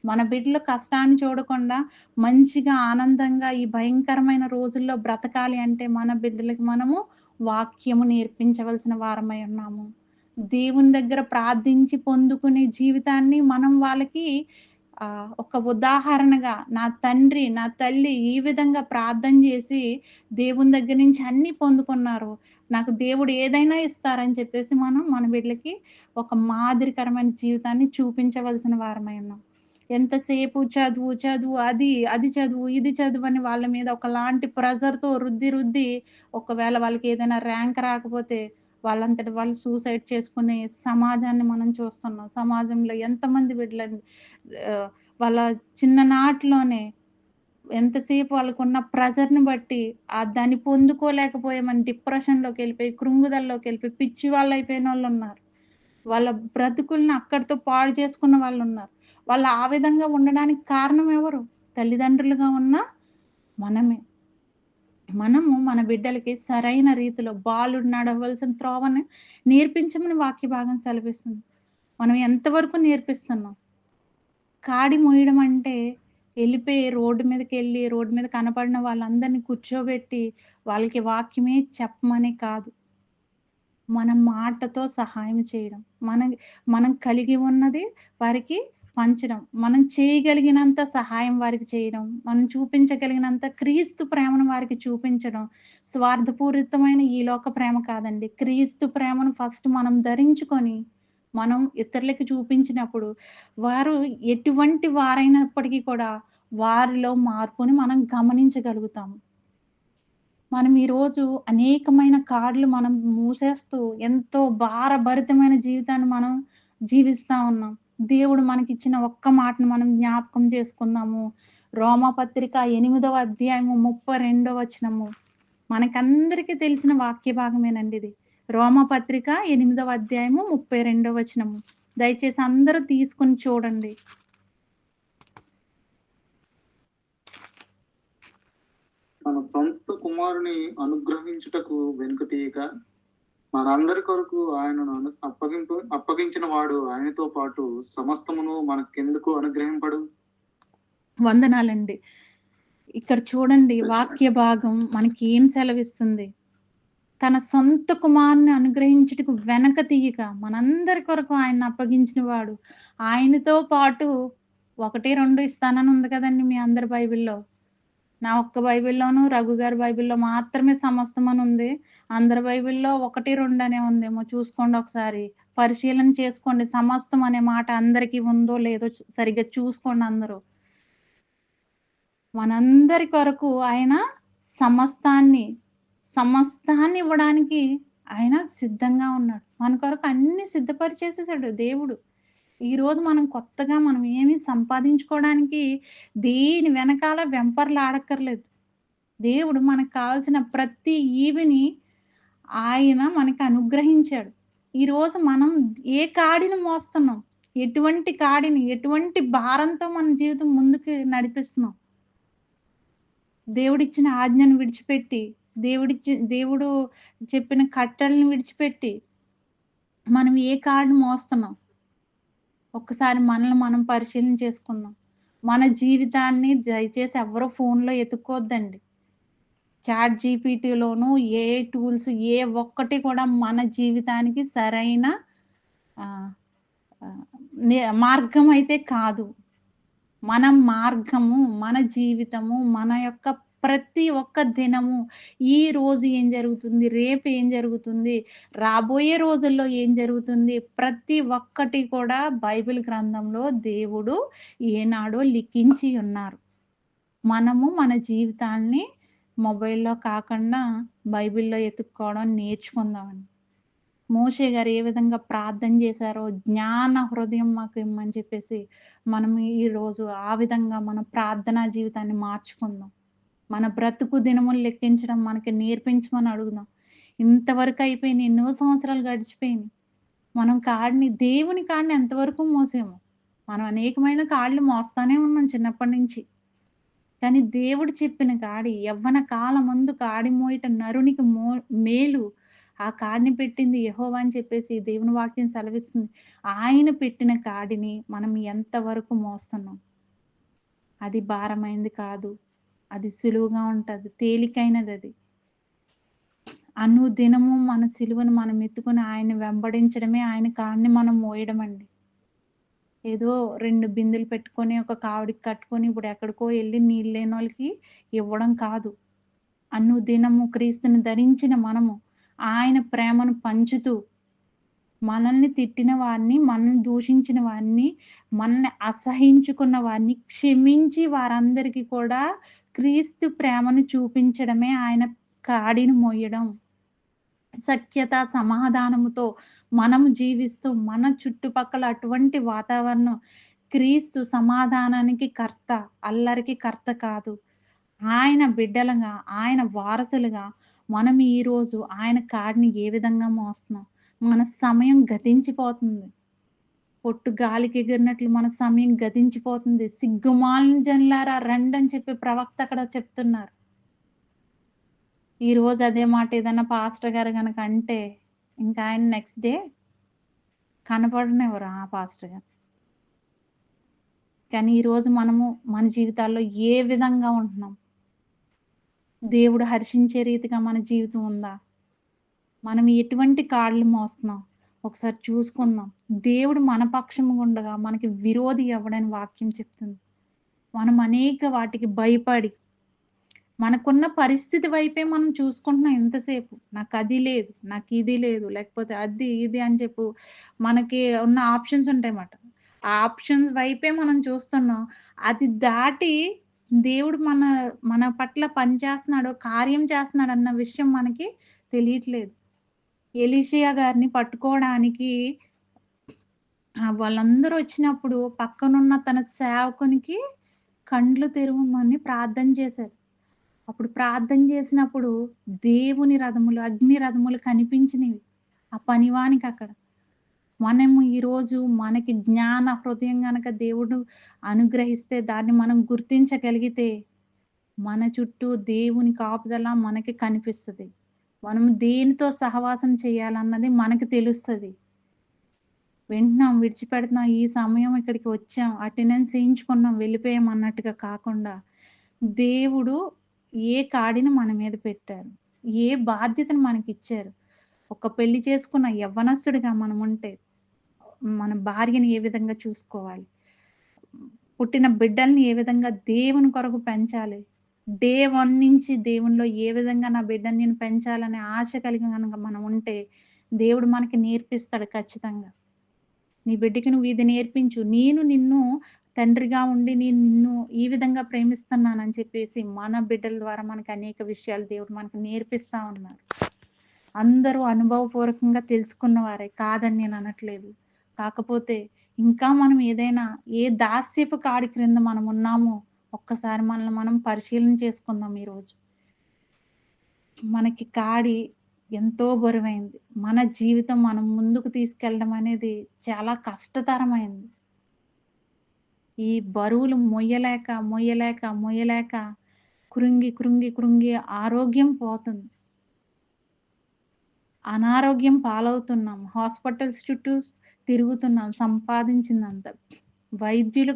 A: మన బిడ్డలు కష్టాన్ని చూడకుండా మంచిగా, ఆనందంగా ఈ భయంకరమైన రోజుల్లో బ్రతకాలి అంటే మన బిడ్డలకి మనము వాక్యము నేర్పించవలసిన వారమై ఉన్నాము. దేవుని దగ్గర ప్రార్థించి పొందుకునే జీవితాన్ని మనం వాళ్ళకి ఒక ఉదాహరణగా నా తండ్రి, నా తల్లి ఈ విధంగా ప్రార్థన జేసి దేవుని దగ్గర నుంచి అన్నీ పొందుకున్నారు. నాకు దేవుడు ఏదైనా ఇస్తారని చెప్పేసి మనం మన బిడ్డలకి ఒక మాదిరికరమైన జీవితాన్ని చూపించవలసిన వారమై ఉన్నాం. ఎంతసేపు చదువు, చదువు అది చదువు, ఇది చదువని వాళ్ళ మీద ఒకలాంటి ప్రెషర్‌తో రుద్ది, రుద్ది ఒకవేళ వాళ్ళకేదైనా ర్యాంక్ రాకపోతే వాళ్ళంతట వాళ్ళు సూసైడ్ చేసుకునే సమాజాన్ని మనం చూస్తున్నాం. సమాజంలో ఎంతమంది బిడ్డలండి ఆహ్, వాళ్ళ చిన్ననాటిలోనే ఎంతసేపు వాళ్ళకున్న ప్రెషర్‌ని బట్టి దాన్ని పొందుకోలేకపోయామని డిప్రెషన్‌లోకెళ్ళిపోయి, కృంగుదలలోకెళ్ళిపోయి, పిచ్చి వాళ్ళయిపోయినోళ్ళున్నారు. వాళ్ళ బ్రతుకుల్ని అక్కడితో పాడు చేసుకున్న వాళ్ళున్నారు. వాళ్ళు ఆ విధంగా ఉండడానికి కారణం ఎవరు? తల్లిదండ్రులుగా ఉన్న మనమే. మనము మన బిడ్డలకి సరైన రీతిలో బాలుడు నడవలసిన త్రోవని నేర్పించమని వాక్య భాగం సెలవిస్తుంది. మనం ఎంతవరకు నేర్పిస్తున్నాం? కాడి మోయడం అంటే ఎళ్ళిపోయి రోడ్డు మీద కనపడిన వాళ్ళందరిని కూర్చోబెట్టి వాళ్ళకి వాక్యమే చెప్పమని కాదు. మన మాటతో సహాయం చేయడం. మనం కలిగి ఉన్నది వారికి పంచడం. మనం చేయగలిగినంత సహాయం వారికి చేయడం. మనం చూపించగలిగినంత క్రీస్తు ప్రేమను వారికి చూపించడం. స్వార్థపూరితమైన ఈ లోక ప్రేమ కాదండి. క్రీస్తు ప్రేమను ఫస్ట్ మనం ధరించుకొని, మనం ఇతరులకి చూపించినప్పుడు, వారు ఎటువంటి వారైనప్పటికీ కూడా వారిలో మార్పుని మనం గమనించగలుగుతాము. మనం ఈరోజు అనేకమైన కార్డ్‌లు మనం మూసేస్తూ, ఎంతో భారభరితమైన జీవితాన్ని మనం జీవిస్తా ఉన్నాం. దేవుడు మనకిచ్చిన ఒక్క మాటను మనం జ్ఞాపకం చేసుకుందాము. రోమాపత్రిక 8వ అధ్యాయము 32వ వచనము. మనకందరికీ తెలిసిన వాక్య భాగమేనండి ఇది. రోమాపత్రిక 8వ అధ్యాయము 32వ వచనము. దయచేసి అందరూ తీసుకొని చూడండి.
B: తన సొంత కుమారుని అనుగ్రహించుటకు వెనుక తీయక మనందరి కొరకు ఆయనను అప్పగించిన వాడు ఆయనతో పాటు సమస్తమును మనకెందుకు అనుగ్రహింపడు?
A: వందనాలండి. ఇక్కడ చూడండి వాక్య భాగం మనకి ఏం సెలవిస్తుంది. తన సొంత కుమారుని అనుగ్రహించుటకు వెనక తీయక మనందరి కొరకు ఆయన్ని అప్పగించిన వాడు. ఆయనతో పాటు 1, 2 ఇస్తానని ఉంది కదండీ మీ అందరి బైబిల్‌లో. నా ఒక్క బైబిల్‌లోను, రఘు గారి బైబిల్‌లో మాత్రమే సమస్తం అని ఉంది. అందరి బైబిల్‌లో 1, 2 అనే ఉందేమో చూసుకోండి ఒకసారి. పరిశీలన చేసుకోండి. సమస్తం అనే మాట అందరికి ఉందో లేదో సరిగ్గా చూసుకోండి అందరూ. మనందరి కొరకు ఆయన సమస్తాన్ని, సమస్తాన్ని ఇవ్వడానికి ఆయన సిద్ధంగా ఉన్నాడు. మన కొరకు అన్నీ సిద్ధపరిచేసేసాడు దేవుడు. ఈరోజు మనం కొత్తగా మనం ఏమి సంపాదించుకోవడానికి దేని వెనకాల వెంపర్లాడక్కర్లేదు. దేవుడు మనకు కావాల్సిన ప్రతి ఈవిని ఆయన మనకు అనుగ్రహించాడు. ఈరోజు మనం ఏ కాడిని మోస్తున్నాం? ఎటువంటి కాడిని, ఎటువంటి భారంతో మన జీవితం ముందుకు నడిపిస్తున్నాం? దేవుడిచ్చిన ఆజ్ఞను విడిచిపెట్టి, దేవుడు చెప్పిన కట్టడలను విడిచిపెట్టి, మనం ఏ కాడిని మోస్తున్నాం? ఒక్కసారి మనల్ని మనం పరిశీలన చేసుకుందాం. మన జీవితాన్ని దయచేసి ఎవ్వరు ఫోన్‌లో ఎతుక్కోవద్దండి. చాట్ జీపీటీలోను, ఏఐ టూల్స్ ఏ ఒక్కటి కూడా మన జీవితానికి సరైన ఆహ్, ఆహ్, మార్గం అయితే కాదు. మన మార్గము, మన జీవితము, మన యొక్క ప్రతి ఒక్క దినము, ఈ రోజు ఏం జరుగుతుంది? రేపు ఏం జరుగుతుంది? రాబోయే రోజుల్లో ఏం జరుగుతుంది? ప్రతి ఒక్కటి కూడా బైబిల్ గ్రంథంలో దేవుడు ఏనాడో లిఖించి ఉన్నారు. మనము మన జీవితాన్ని మొబైల్‌లో కాకుండా బైబిల్‌లో ఎతుక్కోవడం నేర్చుకుందామండి. మోషే గారు ఏ విధంగా ప్రార్థన చేశారో, జ్ఞాన హృదయం మాకు ఇమ్మని చెప్పేసి, మనం ఈరోజు ఆ విధంగా మన ప్రార్థనా జీవితాన్ని మార్చుకుందాం. మన బ్రతుకు దినములు లెక్కించడం మనకి నేర్పించమని అడుగుదాం. ఇంతవరకు అయిపోయినాయి. ఎన్నో సంవత్సరాలు గడిచిపోయినాయి. మనం దేవుని కాడిని ఎంతవరకు మోసాము. మనం అనేకమైన కాళ్ళు మోస్తానే ఉన్నాం చిన్నప్పటి నుంచి. కానీ దేవుడు చెప్పిన కాడి యవ్వన కాలమందు కాడి మోయుట నరునికి మేలు. ఆ కాడిని పెట్టింది యెహోవా అని చెప్పేసి దేవుని వాక్యం సెలవిస్తుంది. ఆయన పెట్టిన కాడిని మనం ఎంతవరకు మోస్తున్నాం? అది భారమైంది కాదు. అది సులువుగా ఉంటది. తేలికైనదది. అనుదినము మన సిలువను మనం ఎత్తుకొని ఆయన్ని వెంబడించడమే ఆయన కాడిని మనం మోయడమండి. ఏదో 2 బిందెలు పెట్టుకొని ఒక కావడికి కట్టుకొని ఇప్పుడు ఎక్కడికో ఎళ్లి నీళ్ళు లేనోళ్ళకి ఇవ్వడం కాదు. అనుదినము క్రీస్తుని ధరించిన మనము ఆయన ప్రేమను పంచుతూ, మనల్ని తిట్టిన వారిని, మనల్ని దూషించిన వారిని, మనల్ని అసహించుకున్న వారిని క్షమించి వారందరికీ కూడా క్రీస్తు ప్రేమను చూపించడమే ఆయన కాడిని మోయడం. సఖ్యత, సమాధానముతో మనం జీవిస్తూ మన చుట్టుపక్కల అటువంటి వాతావరణం క్రీస్తు సమాధానానికి కర్త, అల్లరికి కర్త కాదు. ఆయన బిడ్డలుగా, ఆయన వారసులుగా మనం ఈరోజు ఆయన కాడిని ఏ విధంగా మోస్తున్నాం? మన సమయం గతించిపోతుంది. పొట్టు గాలికి ఎగిరినట్లు మన సమయం గతించిపోతుంది. సిగ్గుమాలిన జనులారా రండని చెప్పి ప్రవక్త అక్కడ చెప్తున్నారు. ఈరోజు అదే మాట ఏదన్నా పాస్టర్ గారు గనక అంటే, ఇంకా ఆయన నెక్స్ట్ డే కనపడనివ్వరు ఆ పాస్టర్ గారు. కానీ ఈరోజు మనము మన జీవితాల్లో ఏ విధంగా ఉంటున్నాం? దేవుడు హర్షించే రీతిగా మన జీవితం ఉందా? మనం ఎటువంటి కాళ్ళు మోస్తున్నాం? ఒకసారి చూసుకుందాం. దేవుడు మన పక్షముగా ఉండగా మనకి విరోధి ఎవడని వాక్యం చెప్తుంది. మనం అనేక వాటికి భయపడి, మనకున్న పరిస్థితి వైపే మనం చూసుకుంటున్నాం ఎంతసేపు. నాకది లేదు, నాకిది లేదు, లేకపోతే అది, ఇది అని మనకి ఉన్న ఆప్షన్స్ ఉంటాయన్నమాట. ఆ ఆప్షన్స్ వైపే మనం చూస్తున్నాం. అది దాటి దేవుడు మన పట్ల పని చేస్తున్నాడు, కార్యం చేస్తున్నాడన్న విషయం మనకి తెలియట్లేదు. ఎలీషియా గారిని పట్టుకోవడానికి వాళ్ళందరూ వచ్చినప్పుడు పక్కనున్న తన సేవకునికి కండ్లు తెరవమని ప్రార్థన చేశారు. అప్పుడు ప్రార్థన చేసినప్పుడు దేవుని రథములు, అగ్ని రథములు కనిపించినవి. ఆ పనివానికక్కడ. మనము ఈరోజు మనకి జ్ఞాన హృదయం గనక దేవుడు అనుగ్రహిస్తే దాన్ని మనం గుర్తించగలిగితే, మన చుట్టూ దేవుని కాపుదల మనకి కనిపిస్తది. మనం దేనితో సహవాసం చేయాలన్నది మనకి తెలుస్తది. వింటున్నాం, విడిచిపెడుతున్నాం, ఈ సమయం ఇక్కడికి వచ్చాం, అటెండెన్స్ ఏయించుకున్నాం, వెళ్ళిపోయాం అన్నట్టుగా కాకుండా, దేవుడు ఏ కాడిని మన మీద పెట్టారు? ఏ బాధ్యతను మనకిచ్చారు? ఒక పెళ్లి చేసుకున్న యవ్వనస్తుడిగా మనముంటే, మన భార్యని ఏ విధంగా చూసుకోవాలి? పుట్టిన బిడ్డల్ని ఏ విధంగా దేవుని కొరకు పెంచాలి? డే 1 నుంచి దేవునిలో ఏ విధంగా నా బిడ్డని నేను పెంచాలనే ఆశ కలిగి గనక మనం ఉంటే, దేవుడు మనకి నేర్పిస్తాడు ఖచ్చితంగా. నీ బిడ్డకి నువ్వు ఇది నేర్పించు. నేను నిన్ను తండ్రిగా ఉండి నేను నిన్ను ఈ విధంగా ప్రేమిస్తున్నానని చెప్పేసి మన బిడ్డల ద్వారా మనకు అనేక విషయాలు దేవుడు మనకు నేర్పిస్తా ఉన్నారు. అందరూ అనుభవపూర్వకంగా తెలుసుకున్న వారే కాదని నేను అనట్లేదు. కాకపోతే ఇంకా మనం ఏదైనా ఏ దాస్యపు కాడి క్రింద మనం ఉన్నామో ఒక్కసారి మనల్ని మనం పరిశీలన చేసుకుందాం ఈరోజు. మనకి కాడి ఎంతో బరువైంది. మన జీవితం మనం ముందుకు తీసుకెళ్ళడం అనేది చాలా కష్టతరమైంది. ఈ బరువులు మొయ్యలేక కృంగి ఆరోగ్యం పోతుంది. అనారోగ్యం పాలవుతున్నాం. హాస్పిటల్స్ చుట్టూ తిరుగుతున్నాం సంపాదించిందంతా. వైద్యుడు,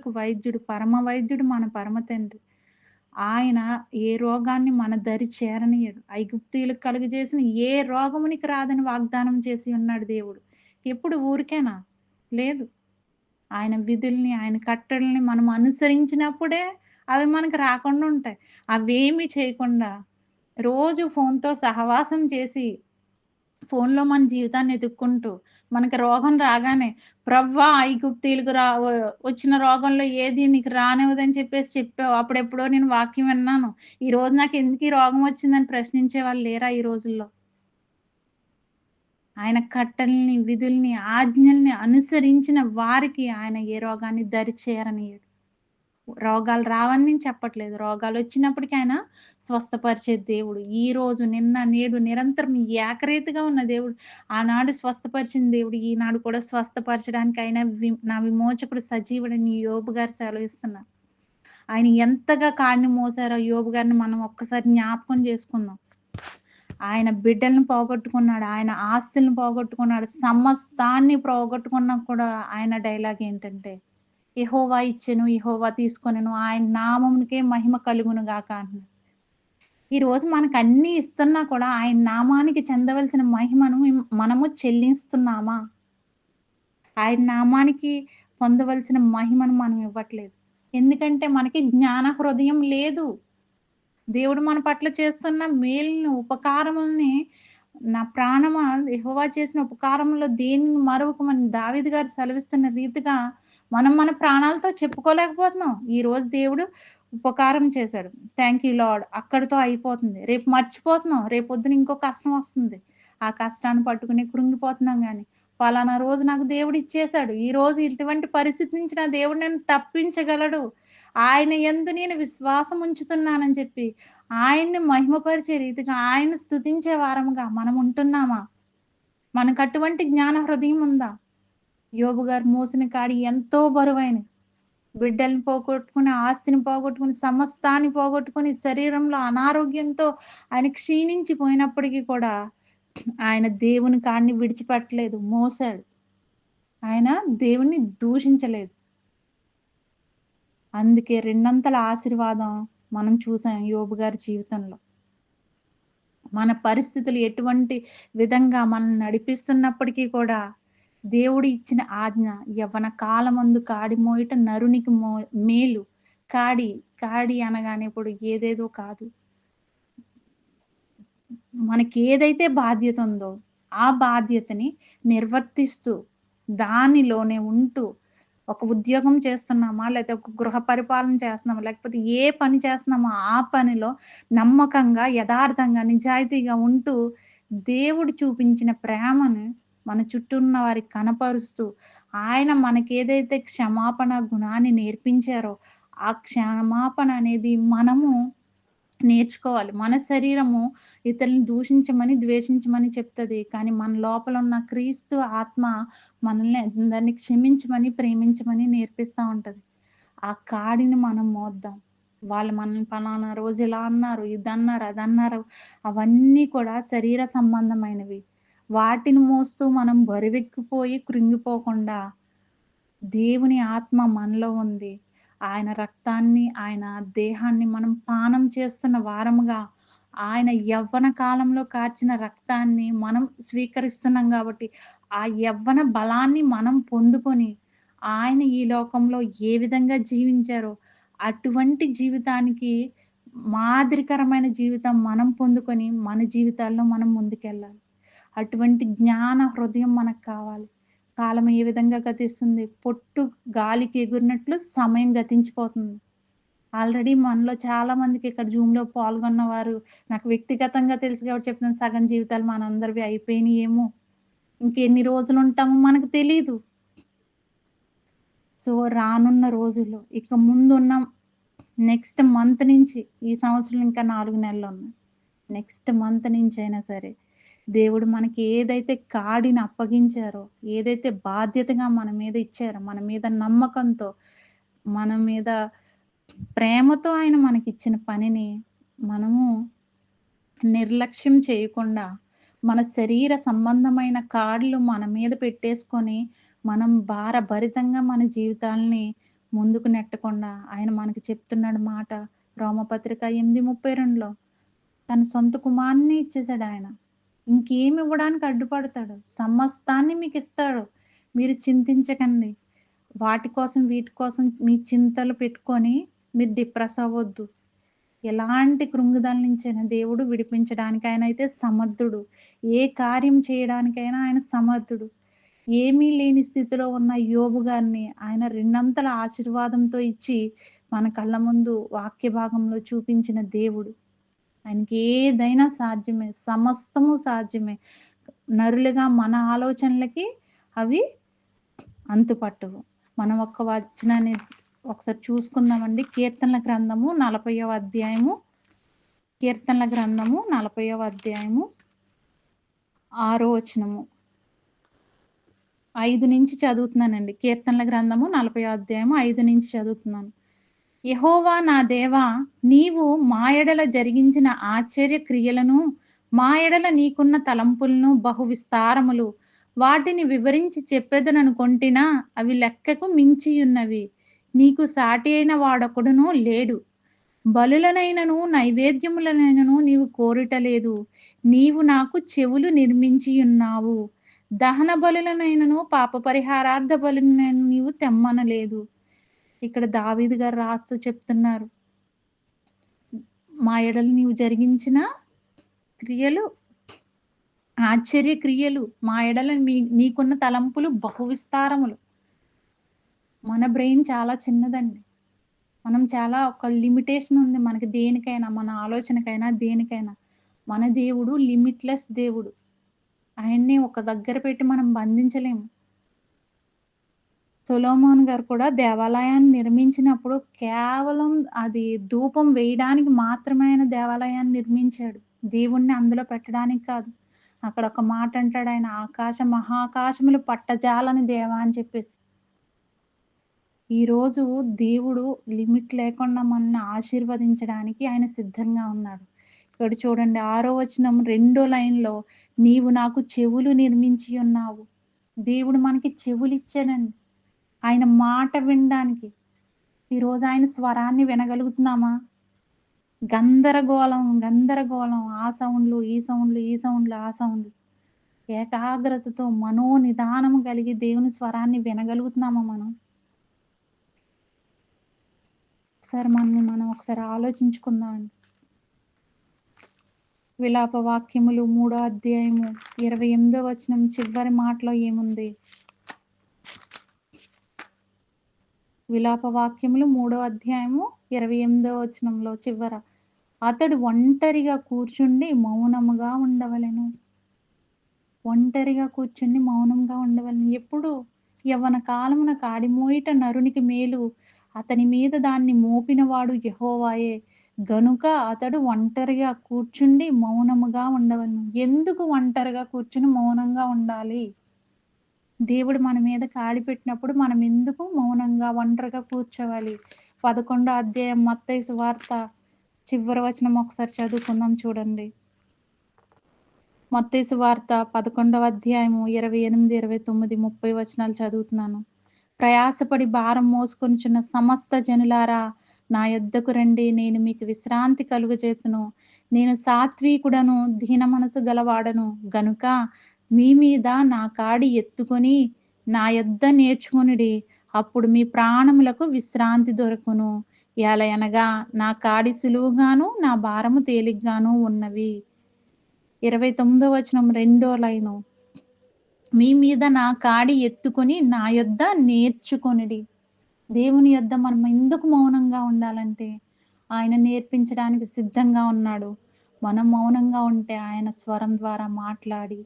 A: పరమ వైద్యుడు మన పరమ తండ్రి. ఆయన ఏ రోగాన్ని మన దరి చేరనీయడు. ఐగుప్తీయులకు కలుగజేసిన ఏ రోగము నీకు రాదని వాగ్దానం చేసి ఉన్నాడు దేవుడు. ఎప్పుడు ఊరికేనా? లేదు. ఆయన విధుల్ని, ఆయన కట్టడల్ని మనం అనుసరించినప్పుడే అవి మనకు రాకుండా ఉంటాయి. అవేమీ చేయకుండా రోజు ఫోన్‌తో సహవాసం చేసి ఫోన్‌లో మన జీవితాన్ని ఎతుక్కుంటూ, మనకి రోగం రాగానే, "ప్రవ్వా ఐగుప్తీయులకు వచ్చిన రోగంలో ఏది నీకు రానివ్వదని" చెప్పేసి చెప్పావు. అప్పుడెప్పుడో నేను వాక్యం విన్నాను. ఈరోజు నాకెందుకు ఈ రోగం వచ్చిందని ప్రశ్నించే వాళ్ళు లేరా ఈ రోజుల్లో? ఆయన కట్టడల్ని, విధుల్ని, ఆజ్ఞల్ని అనుసరించిన వారికి ఆయన ఏ రోగాన్ని దరి చేరనీయడు. రోగాలు రావని నేను చెప్పట్లేదు. రోగాలొచ్చినప్పటికి ఆయన స్వస్థపరిచే దేవుడు. ఈరోజు, నిన్న, నేడు నిరంతరం ఏకరీతిగా ఉన్న దేవుడు. ఆనాడు స్వస్థపరిచిన దేవుడు ఈనాడు కూడా స్వస్థపరచడానికి ఆయన నా విమోచకుడు సజీవుడని యోబు గారు సెలవిస్తున్నారు. ఆయన ఎంతగా కాడిని మోసారో యోబు గారిని మనం ఒక్కసారి జ్ఞాపకం చేసుకుందాం. ఆయన బిడ్డలను పోగొట్టుకున్నాడు. ఆయన ఆస్తులను పోగొట్టుకున్నాడు. సమస్తాన్ని పోగొట్టుకున్నా కూడా ఆయన డైలాగ్ ఏంటంటే, యెహోవా ఇచ్చెను, యెహోవా తీసుకొనెను. ఆయన నామమునకే మహిమ కలుగును గాక అంటున్నాడు. ఈరోజు మనకన్నీ ఇస్తున్నా కూడా ఆయన నామానికి చెందవలసిన మహిమను మనము చెల్లిస్తున్నామా? ఆయన నామానికి పొందవలసిన మహిమను మనం ఇవ్వట్లేదు. ఎందుకంటే మనకి జ్ఞాన హృదయం లేదు. దేవుడు మన పట్ల చేస్తున్న మేలుని, ఉపకారముల్ని నా ప్రాణమా యెహోవా చేసిన ఉపకారములో దేనిని మరువకమని దావీదు గారు సెలవిస్తున్న రీతిగా మనం మన ప్రాణాలతో చెప్పుకోలేకపోతున్నాం. ఈరోజు దేవుడు ఉపకారం చేశాడు. థాంక్ యూ లార్డ్ అక్కడితో అయిపోతుంది. రేపు మర్చిపోతున్నాం. రేపొద్దున ఇంకో కష్టం వస్తుంది. ఆ కష్టాన్ని పట్టుకుని కృంగిపోతున్నాం గానీ, పలానా రోజు నాకు దేవుడు ఇచ్చేశాడు. ఈరోజు ఇటువంటి పరిస్థితి నుంచి నా దేవుడు నన్ను తప్పించగలడు. ఆయన యందు నేను విశ్వాసం ఉంచుతున్నానని చెప్పి, ఆయన్ని మహిమపరిచే రీతిగా, ఆయన్ని స్తుతించే వారముగా మనం ఉంటున్నామా? మనకటువంటి జ్ఞాన హృదయం ఉందా? యోబు గారు మోసిన కాడి ఎంతో బరువైనది. బిడ్డల్ని పోగొట్టుకుని, ఆస్తిని పోగొట్టుకుని, సమస్తాన్ని పోగొట్టుకొని, శరీరంలో అనారోగ్యంతో ఆయన క్షీణించిపోయినప్పటికీ కూడా, ఆయన దేవుని కాడిని విడిచిపెట్టలేదు. మోసాడు. ఆయన దేవుణ్ణి దూషించలేదు. అందుకే రెండంతల ఆశీర్వాదం మనం చూసాం యోబు గారి జీవితంలో. మన పరిస్థితులు ఎటువంటి విధంగా మనల్ని నడిపిస్తున్నప్పటికీ కూడా దేవుడు ఇచ్చిన ఆజ్ఞ యవ్వన కాలమందు కాడి మోయుట నరునికి మేలు. కాడి అనగానే ఇప్పుడు ఏదేదో కాదు. మనకి ఏదైతే బాధ్యత ఉందో ఆ బాధ్యతని నిర్వర్తిస్తూ దానిలోనే ఉంటూ ఒక ఉద్యోగం చేస్తున్నామా? లేతే ఒక గృహ పరిపాలన చేస్తున్నామా? లేకపోతే ఏ పని చేస్తున్నామో ఆ పనిలో నమ్మకంగా, యథార్థంగా, నిజాయితీగా ఉంటూ దేవుడు చూపించిన ప్రేమను మన చుట్టూ ఉన్న వారికి కనపరుస్తూ, ఆయన మనకేదైతే క్షమాపణ గుణాన్ని నేర్పించారో, ఆ క్షమాపణ అనేది మనము నేర్చుకోవాలి. మన శరీరము ఇతరులను దూషించమని, ద్వేషించమని చెప్తది. కానీ మన లోపల ఉన్న క్రీస్తు ఆత్మ మనల్ని అందరిని క్షమించమని, ప్రేమించమని నేర్పిస్తా ఉంటది. ఆ కాడిని మనం మోద్దాం. వాళ్ళు మనల్ని పలానా రోజు ఇలా అన్నారు, ఇదన్నారు, అదన్నారు. అవన్నీ కూడా శరీర సంబంధమైనవి. వాటిని మోస్తూ మనం బరువెక్కిపోయి కృంగిపోకుండా దేవుని ఆత్మ మనలో ఉంది. ఆయన రక్తాన్ని, ఆయన దేహాన్ని మనం పానం చేస్తున్న వారముగా, ఆయన యవ్వన కాలంలో కార్చిన రక్తాన్ని మనం స్వీకరిస్తున్నాం గాబట్టి, ఆ యవ్వన బలాన్ని మనం పొందుకొని, ఆయన ఈ లోకంలో ఏ విధంగా జీవించారో, అటువంటి జీవితానికి మాదిరికరమైన జీవితం మనం పొందుకొని మన జీవితాల్లో మనం ముందుకెళ్ళాలి. అటువంటి జ్ఞాన హృదయం మనకు కావాలి. కాలం ఏ విధంగా గతిస్తుంది? పొట్టు గాలికి ఎగిరినట్లు సమయం గతించిపోతుంది. ఆల్రెడీ మనలో చాలా మందికి ఇక్కడ జూమ్‌లో పాల్గొన్నవారు నాకు వ్యక్తిగతంగా తెలుసు కాబట్టి చెప్తున్నాను. సగం జీవితాలు మనందరివి అయిపోయినియేమో! ఇంకెన్ని రోజులుంటామో మనకు తెలీదు. సో, రానున్న రోజుల్లో ఇక ముందున్న నెక్స్ట్ మంత్ నుంచి ఈ సంవత్సరం ఇంకా 4 నెలలున్నాయి. నెక్స్ట్ మంత్ నుంచైనా సరే, దేవుడు మనకి ఏదైతే కాడిని అప్పగించారో, ఏదైతే బాధ్యతగా మన మీద ఇచ్చారో, మన మీద నమ్మకంతో, మన మీద ప్రేమతో ఆయన మనకిచ్చిన పనిని మనము నిర్లక్ష్యం చేయకుండా, మన శరీర సంబంధమైన కాడ్లు మన మీద పెట్టేసుకొని, మనం భారభరితంగా మన జీవితాల్ని ముందుకు నెట్టకుండా, ఆయన మనకి చెప్తున్నాడు మాట. రోమపత్రిక 8:32లో తన సొంత కుమారుడినే ఇచ్చేసాడాయన. ఇంకేమి ఇవ్వడానికి అడ్డుపడతాడు? సమస్తాన్ని మీకిస్తాడు. మీరు చింతించకండి. వాటి కోసం, వీటి కోసం మీ చింతలు పెట్టుకొని మీరు డిప్రెస్ అవ్వొద్దు. ఎలాంటి కృంగుదల నుంచైనా దేవుడు విడిపించడానికి ఆయనైతే సమర్థుడు. ఏ కార్యం చేయడానికైనా ఆయన సమర్థుడు. ఏమీ లేని స్థితిలో ఉన్న యోబు గారిని ఆయన రెండంతల ఆశీర్వాదంతో ఇచ్చి మన కళ్ళ ముందు వాక్య భాగంలో చూపించిన దేవుడు. ఆయనకి ఏదైనా సాధ్యమే. సమస్తము సాధ్యమే. నరులుగా మన ఆలోచనలకి అవి అంతుపట్టవు. మనం ఒక్క వచనాన్ని ఒకసారి చూసుకుందామండి. కీర్తనల గ్రంథము 40వ అధ్యాయము. కీర్తనల గ్రంథము 40వ అధ్యాయము 6వ వచనము. 5 నుంచి చదువుతున్నానండి. కీర్తనల గ్రంథము 40వ అధ్యాయము 5 నుంచి చదువుతున్నాను. యెహోవా నా దేవా, నీవు మా ఎడల జరిగించిన ఆశ్చర్య క్రియలను, మా ఎడల నీకున్న తలంపులను బహు విస్తారములు. వాటిని వివరించి చెప్పెదననుకొంటినా అవి లెక్కకు మించియున్నవి. నీకు సాటి అయిన వాడొకడును లేడు. బలులనైనను నైవేద్యములనైనను నీవు కోరుటలేదు. నీవు నాకు చెవులు నిర్మించియున్నావు. దహన బలులనైనను పాప పరిహారార్థ బలులనైనను నీవు తెమ్మనలేదు. ఇక్కడ దావీదు గారు రాస్తూ చెప్తున్నారు. మా ఎడల నీవు జరిగించిన క్రియలు, ఆశ్చర్య క్రియలు, మా ఎడల నీకున్న తలంపులు బహు విస్తారములు. మన బ్రెయిన్ చాలా చిన్నదండి. మనం చాలా ఒక లిమిటేషన్ ఉంది మనకి దేనికైనా, మన ఆలోచనకైనా, దేనికైనా. మన దేవుడు లిమిట్‌లెస్ దేవుడు. ఆయన్ని ఒక దగ్గర పెట్టి మనం బంధించలేము. సొలొమోన్ గారు కూడా దేవాలయాన్ని నిర్మించినప్పుడు కేవలం అది ధూపం వేయడానికి మాత్రమే ఆయన దేవాలయాన్ని నిర్మించాడు. దేవుణ్ణి అందులో పెట్టడానికి కాదు. అక్కడ ఒక మాట అంటాడు ఆయన, మహాకాశములు పట్టజాలని దేవా అని చెప్పేసి. ఈరోజు దేవుడు లిమిట్ లేకుండా మనల్ని ఆశీర్వదించడానికి ఆయన సిద్ధంగా ఉన్నాడు. ఇక్కడ చూడండి 6వ వచనం 2వ లైన్‌లో నీవు నాకు చెవులు నిర్మించి ఉన్నావు. దేవుడు మనకి చెవులు ఇచ్చాడండి. ఆయన మాట వినడానికి. ఈరోజు ఆయన స్వరాన్ని వినగలుగుతున్నామా? గందరగోళం, గందరగోళం. ఆ సౌండ్‌లు, ఈ సౌండ్‌లు, ఈ సౌండ్‌లు, ఆ సౌండ్‌లు. ఏకాగ్రతతో మనోనిదానము కలిగి దేవుని స్వరాన్ని వినగలుగుతున్నామా మనం? మనం ఒకసారి ఆలోచించుకుందామండి. విలాప వాక్యములు 3వ అధ్యాయము 28వ వచనం చివరి మాటలో ఏముంది? విలాప వాక్యములు 3వ అధ్యాయము 28వ వచనంలో చివర అతడు ఒంటరిగా కూర్చుండి మౌనముగా ఉండవలెను. ఒంటరిగా కూర్చుని మౌనంగా ఉండవలెను. ఎప్పుడు? యవ్వన కాలమున కాడిమోయుట నరునికి మేలు, అతని మీద దాన్ని మోపినవాడు యెహోవాయే. గనుక అతడు ఒంటరిగా కూర్చుండి మౌనముగా ఉండవలెను. ఎందుకు ఒంటరిగా కూర్చుని మౌనంగా ఉండాలి? దేవుడు మన మీద కాడి పెట్టినప్పుడు మనం ఎందుకు మౌనంగా ఒంటరిగా కూర్చోవాలి? 11వ అధ్యాయం మత్తయి సువార్త చివరి వచనం ఒకసారి చదువుకుందాం చూడండి. మత్తయి సువార్త 11వ అధ్యాయము 28, 29, 30 వచనాలు చదువుతున్నాను. ప్రయాసపడి భారం మోసుకొనుచున్న సమస్త జనులారా నా యొద్దకు రండి, నేను మీకు విశ్రాంతి కలుగజేతును. నేను సాత్వికుడను, దీన మనసు గలవాడను గనుక మీ మీద నా కాడి ఎత్తుకొని నా యొద్ద నేర్చుకొనుడి. అప్పుడు మీ ప్రాణములకు విశ్రాంతి దొరకును. ఏలయనగా నా కాడి సులువుగాను నా భారము తేలిగ్గాను ఉన్నవి. 29వ వచనం రెండో లైను. మీ మీద నా కాడి ఎత్తుకొని నా యొద్ద నేర్చుకొనుడి. దేవుని యొద్ద మనం ఎందుకు మౌనంగా ఉండాలంటే, ఆయన నేర్పించడానికి సిద్ధంగా ఉన్నాడు. మనం మౌనంగా ఉంటే ఆయన స్వరం ద్వారా మాట్లాడి,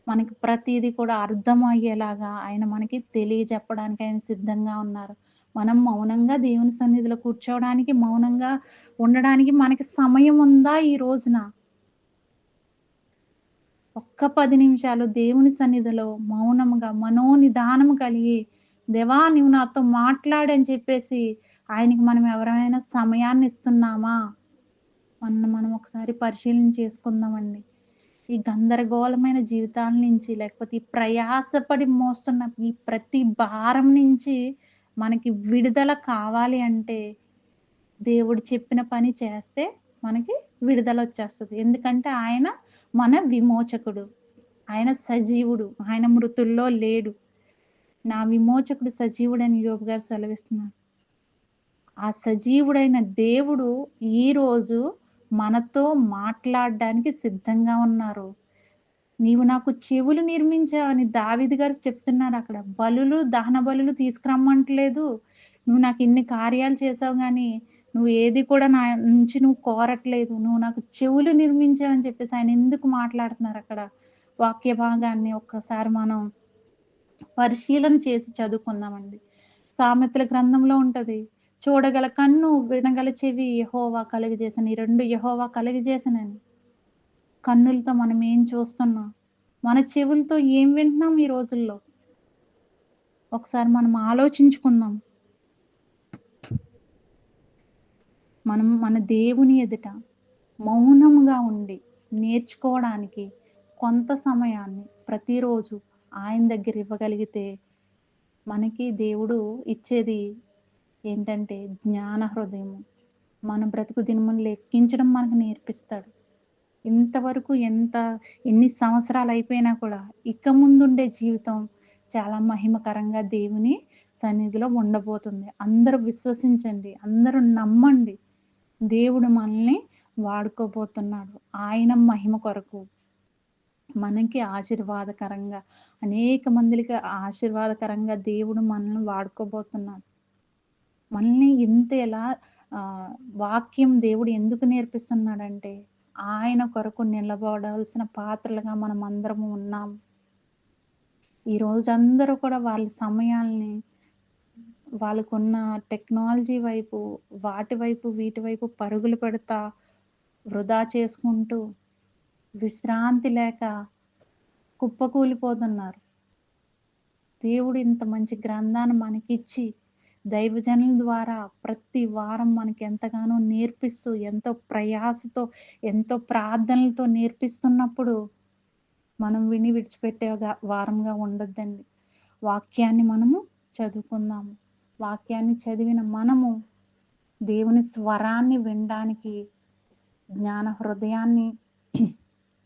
A: మనకి ప్రతీది కూడా అర్థమయ్యేలాగా ఆయన మనకి తెలియజెప్పడానికి ఆయన సిద్ధంగా ఉన్నారు. మనం మౌనంగా దేవుని సన్నిధిలో కూర్చోవడానికి, మౌనంగా ఉండడానికి మనకి సమయం ఉందా ఈ రోజున? ఒక్క 10 నిమిషాలు దేవుని సన్నిధిలో మౌనంగా, మనోనిదానం కలిగి, దేవా! నీవు నాతో మాట్లాడని చెప్పేసి, ఆయనకి మనం ఎవరైనా సమయాన్ని ఇస్తున్నామా? మనల్ని మనం ఒకసారి పరిశీలన చేసుకుందామండి. ఈ గందరగోళమైన జీవితాల నుంచి, లేకపోతే ఈ ప్రయాసపడి మోస్తున్న ఈ ప్రతి భారం నుంచి మనకి విడుదల కావాలి అంటే, దేవుడు చెప్పిన పని చేస్తే మనకి విడుదలొచ్చేస్తది. ఎందుకంటే ఆయన మన విమోచకుడు. ఆయన సజీవుడు. ఆయన మృతుల్లో లేడు. నా విమోచకుడు సజీవుడని యోబు గారు సెలవిస్తున్నారు. ఆ సజీవుడైన దేవుడు ఈరోజు మనతో మాట్లాడడానికి సిద్ధంగా ఉన్నారు. నీవు నాకు చెవులు నిర్మించావని దావీదు గారు చెప్తున్నారక్కడ. బలులు, దహన బలులు తీసుకురమ్మంటలేదు. నువ్వు నాకు ఇన్ని కార్యాలు చేసావు గానీ, నువ్వు ఏది కూడా నా నుంచి నువ్వు కోరట్లేదు. నువ్వు నాకు చెవులు నిర్మించావని చెప్పేసి ఆయన ఎందుకు మాట్లాడుతున్నారక్కడ? వాక్య భాగాన్ని ఒక్కసారి మనం పరిశీలన చేసి చదువుకుందామండి. సామెతల గ్రంథంలో ఉంటది. చూడగల కన్ను, వినగల చెవి యెహోవా కలుగజేసెను. ఈ 2 యెహోవా కలుగజేసెనని. కన్నులతో మనం ఏం చూస్తున్నాం? మన చెవులతో ఏం వింటున్నాం ఈ రోజుల్లో? ఒకసారి మనం ఆలోచించుకుందాం. మనం మన దేవుని ఎదుట మౌనముగా ఉండి నేర్చుకోవడానికి కొంత సమయాన్ని ప్రతిరోజు ఆయన దగ్గర ఇవ్వగలిగితే మనకి దేవుడు ఇచ్చేది ఏంటంటే జ్ఞాన హృదయము. మన బ్రతుకు దినములు లెక్కించడం మనకు నేర్పిస్తాడు. ఇంతవరకు ఎన్ని సంవత్సరాలయిపోయినా కూడా ఇక ముందుండే జీవితం చాలా మహిమకరంగా దేవుని సన్నిధిలో ఉండబోతుంది. అందరూ విశ్వసించండి. అందరూ నమ్మండి. దేవుడు మనల్ని వాడుకోబోతున్నాడు. ఆయన మహిమ కొరకు. మనకి ఆశీర్వాదకరంగా అనేక మందికి ఆశీర్వాదకరంగా దేవుడు మనల్ని వాడుకోబోతున్నాడు. మనల్ని ఎలా ఆహ్, వాక్యం దేవుడు ఎందుకు నేర్పిస్తున్నాడంటే, ఆయన కొరకు నిలబడాల్సిన పాత్రలుగా మనమందరము ఉన్నాం. ఈ రోజందరూ కూడా వాళ్ళ సమయాల్ని వాళ్ళకున్న టెక్నాలజీ వైపు, వాటి వైపు, వీటి వైపు పరుగులు పెడతా, వృధా చేసుకుంటూ, విశ్రాంతి లేక కుప్పకూలిపోతున్నారు. దేవుడు ఇంత మంచి గ్రంథాన్ని మనకిచ్చి, దైవజనుల ద్వారా ప్రతి వారం మనకి ఎంతగానో నేర్పిస్తూ, ఎంతో ప్రయాసతో, ఎంతో ప్రార్థనలతో నేర్పిస్తున్నప్పుడు, మనం విని విడిచిపెట్టే వారంగా ఉండొద్దండి. వాక్యాన్ని మనము చదువుకుందాము. వాక్యాన్ని చదివిన మనము దేవుని స్వరాన్ని వినడానికి, జ్ఞాన హృదయాన్ని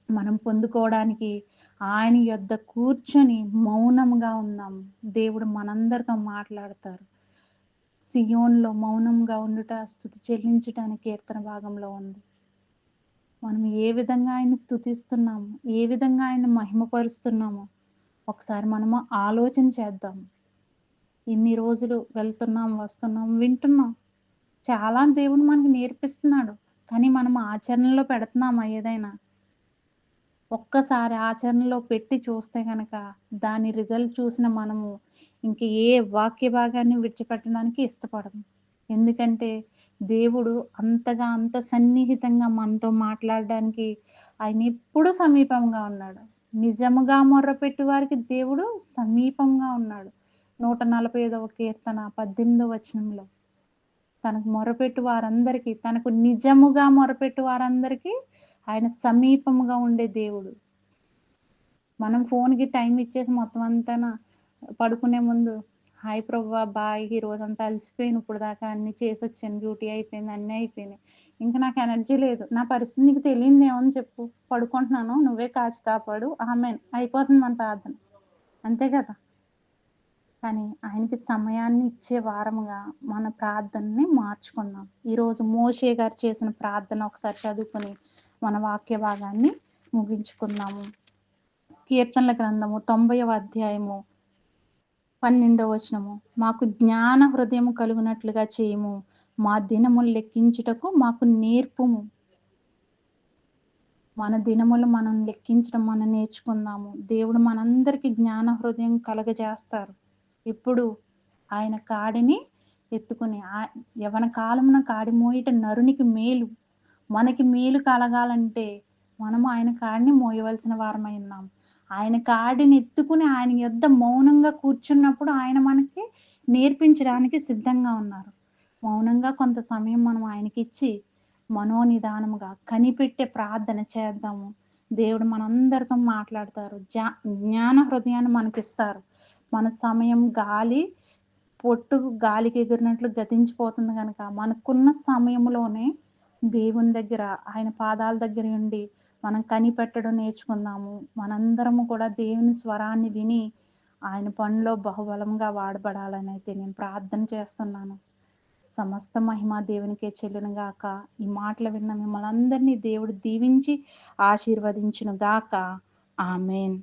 A: మనం పొందుకోవడానికి ఆయన యొద్ద కూర్చొని మౌనంగా ఉందాము. దేవుడు మనందరితో మాట్లాడతారు. సియోనులో మౌనంగా ఉండుట, స్తుతి చెల్లించుట అనే కీర్తన భాగంలో ఉంది. మనం ఏ విధంగా ఆయన్ని స్తుతిస్తున్నాము, ఏ విధంగా ఆయన్ని మహిమపరుస్తున్నామో ఒకసారి మనము ఆలోచన చేద్దాం. ఇన్ని రోజులు వెళ్తున్నాం, వస్తున్నాం, వింటున్నాం. చాలా దేవుడు మనకు నేర్పిస్తున్నాడు. కానీ మనం ఆచరణలో పెడుతున్నామా ఏదైనా? ఒక్కసారి ఆచరణలో పెట్టి చూస్తే గనక దాని రిజల్ట్ చూసిన మనము ఇంక ఏ వాక్య భాగాన్ని విడిచిపెట్టడానికి ఇష్టపడము. ఎందుకంటే దేవుడు అంత సన్నిహితంగా మనతో మాట్లాడడానికి ఆయన ఎప్పుడూ సమీపంగా ఉన్నాడు. నిజముగా మొర్రపెట్టు వారికి దేవుడు సమీపంగా ఉన్నాడు. 145వ కీర్తన 18వ వచనంలో తనకు మొరపెట్టు వారందరికీ, తనకు నిజముగా మొరపెట్టు వారందరికీ ఆయన సమీపముగా ఉండే దేవుడు. మనం ఫోన్‌కి టైం ఇచ్చేసి మొత్తం అంతాన పడుకునే ముందు, హాయ్ ప్రభువా! బాయ్. ఈ రోజంతా అలసిపోయాను ఇప్పటిదాకా అన్నీ చేసొచ్చాను. డ్యూటీ అయిపోయింది. అన్నీ అయిపోయినాయి. ఇంక నాకు ఎనర్జీ లేదు. నా పరిస్థితి నీకు తెలియనిదేముంది చెప్పు. పడుకుంటున్నాను. నువ్వే కాచి కాపాడు. ఆమేన్. అయిపోతుంది మన ప్రార్థన. అంతే కదా! కానీ ఆయనకి సమయాన్ని ఇచ్చే వారముగా మన ప్రార్థనని మార్చుకుందాం. ఈరోజు మోషే గారు చేసిన ప్రార్థన ఒకసారి చదువుకొని మన వాక్య భాగాన్ని ముగించుకుందాము. కీర్తనల గ్రంథము 90వ అధ్యాయము 12వ వచనము. మాకు జ్ఞాన హృదయము కలుగునట్లుగా చేయుము. మా దినములు లెక్కించుటకు మాకు నేర్పుము. మన దినములు మనం లెక్కించడం మనం నేర్చుకుందాము. దేవుడు మనందరికీ జ్ఞాన హృదయం కలగజేస్తారు. ఇప్పుడు ఆయన కాడిని ఎత్తుకుని యవన కాలమున కాడి మోయుట నరునికి మేలు. మనకి మేలు కలగాలంటే మనము ఆయన కాడిని మోయవలసిన వారమై ఉన్నాం. ఆయన కాడిని ఎత్తుకుని ఆయన యొద్ద మౌనంగా కూర్చున్నప్పుడు ఆయన మనకి నేర్పించడానికి సిద్ధంగా ఉన్నారు. మౌనంగా కొంత సమయం మనం ఆయనకిచ్చి మనోనిదానముగా కనిపెట్టే ప్రార్థన చేద్దాము. దేవుడు మనందరితో మాట్లాడతారు. జ్ఞాన హృదయాన్ని మనకిస్తారు. మన సమయం పొట్టు గాలికి ఎగిరినట్లు గతించిపోతుంది గనక మనకున్న సమయంలోనే దేవుని దగ్గర ఆయన పాదాల దగ్గర ఉండి మనం కనిపెట్టడం నేర్చుకుందాము. మనందరము కూడా దేవుని స్వరాన్ని విని ఆయన పనిలో బహుబలంగా వాడబడాలని అయితే నేను ప్రార్థన చేస్తున్నాను. సమస్త మహిమ దేవునికే చెల్లును గాక. ఈ మాటలు విన్న మిమ్మల్ని అందరినీ దేవుడు దీవించి ఆశీర్వదించును గాక. ఆమేన్.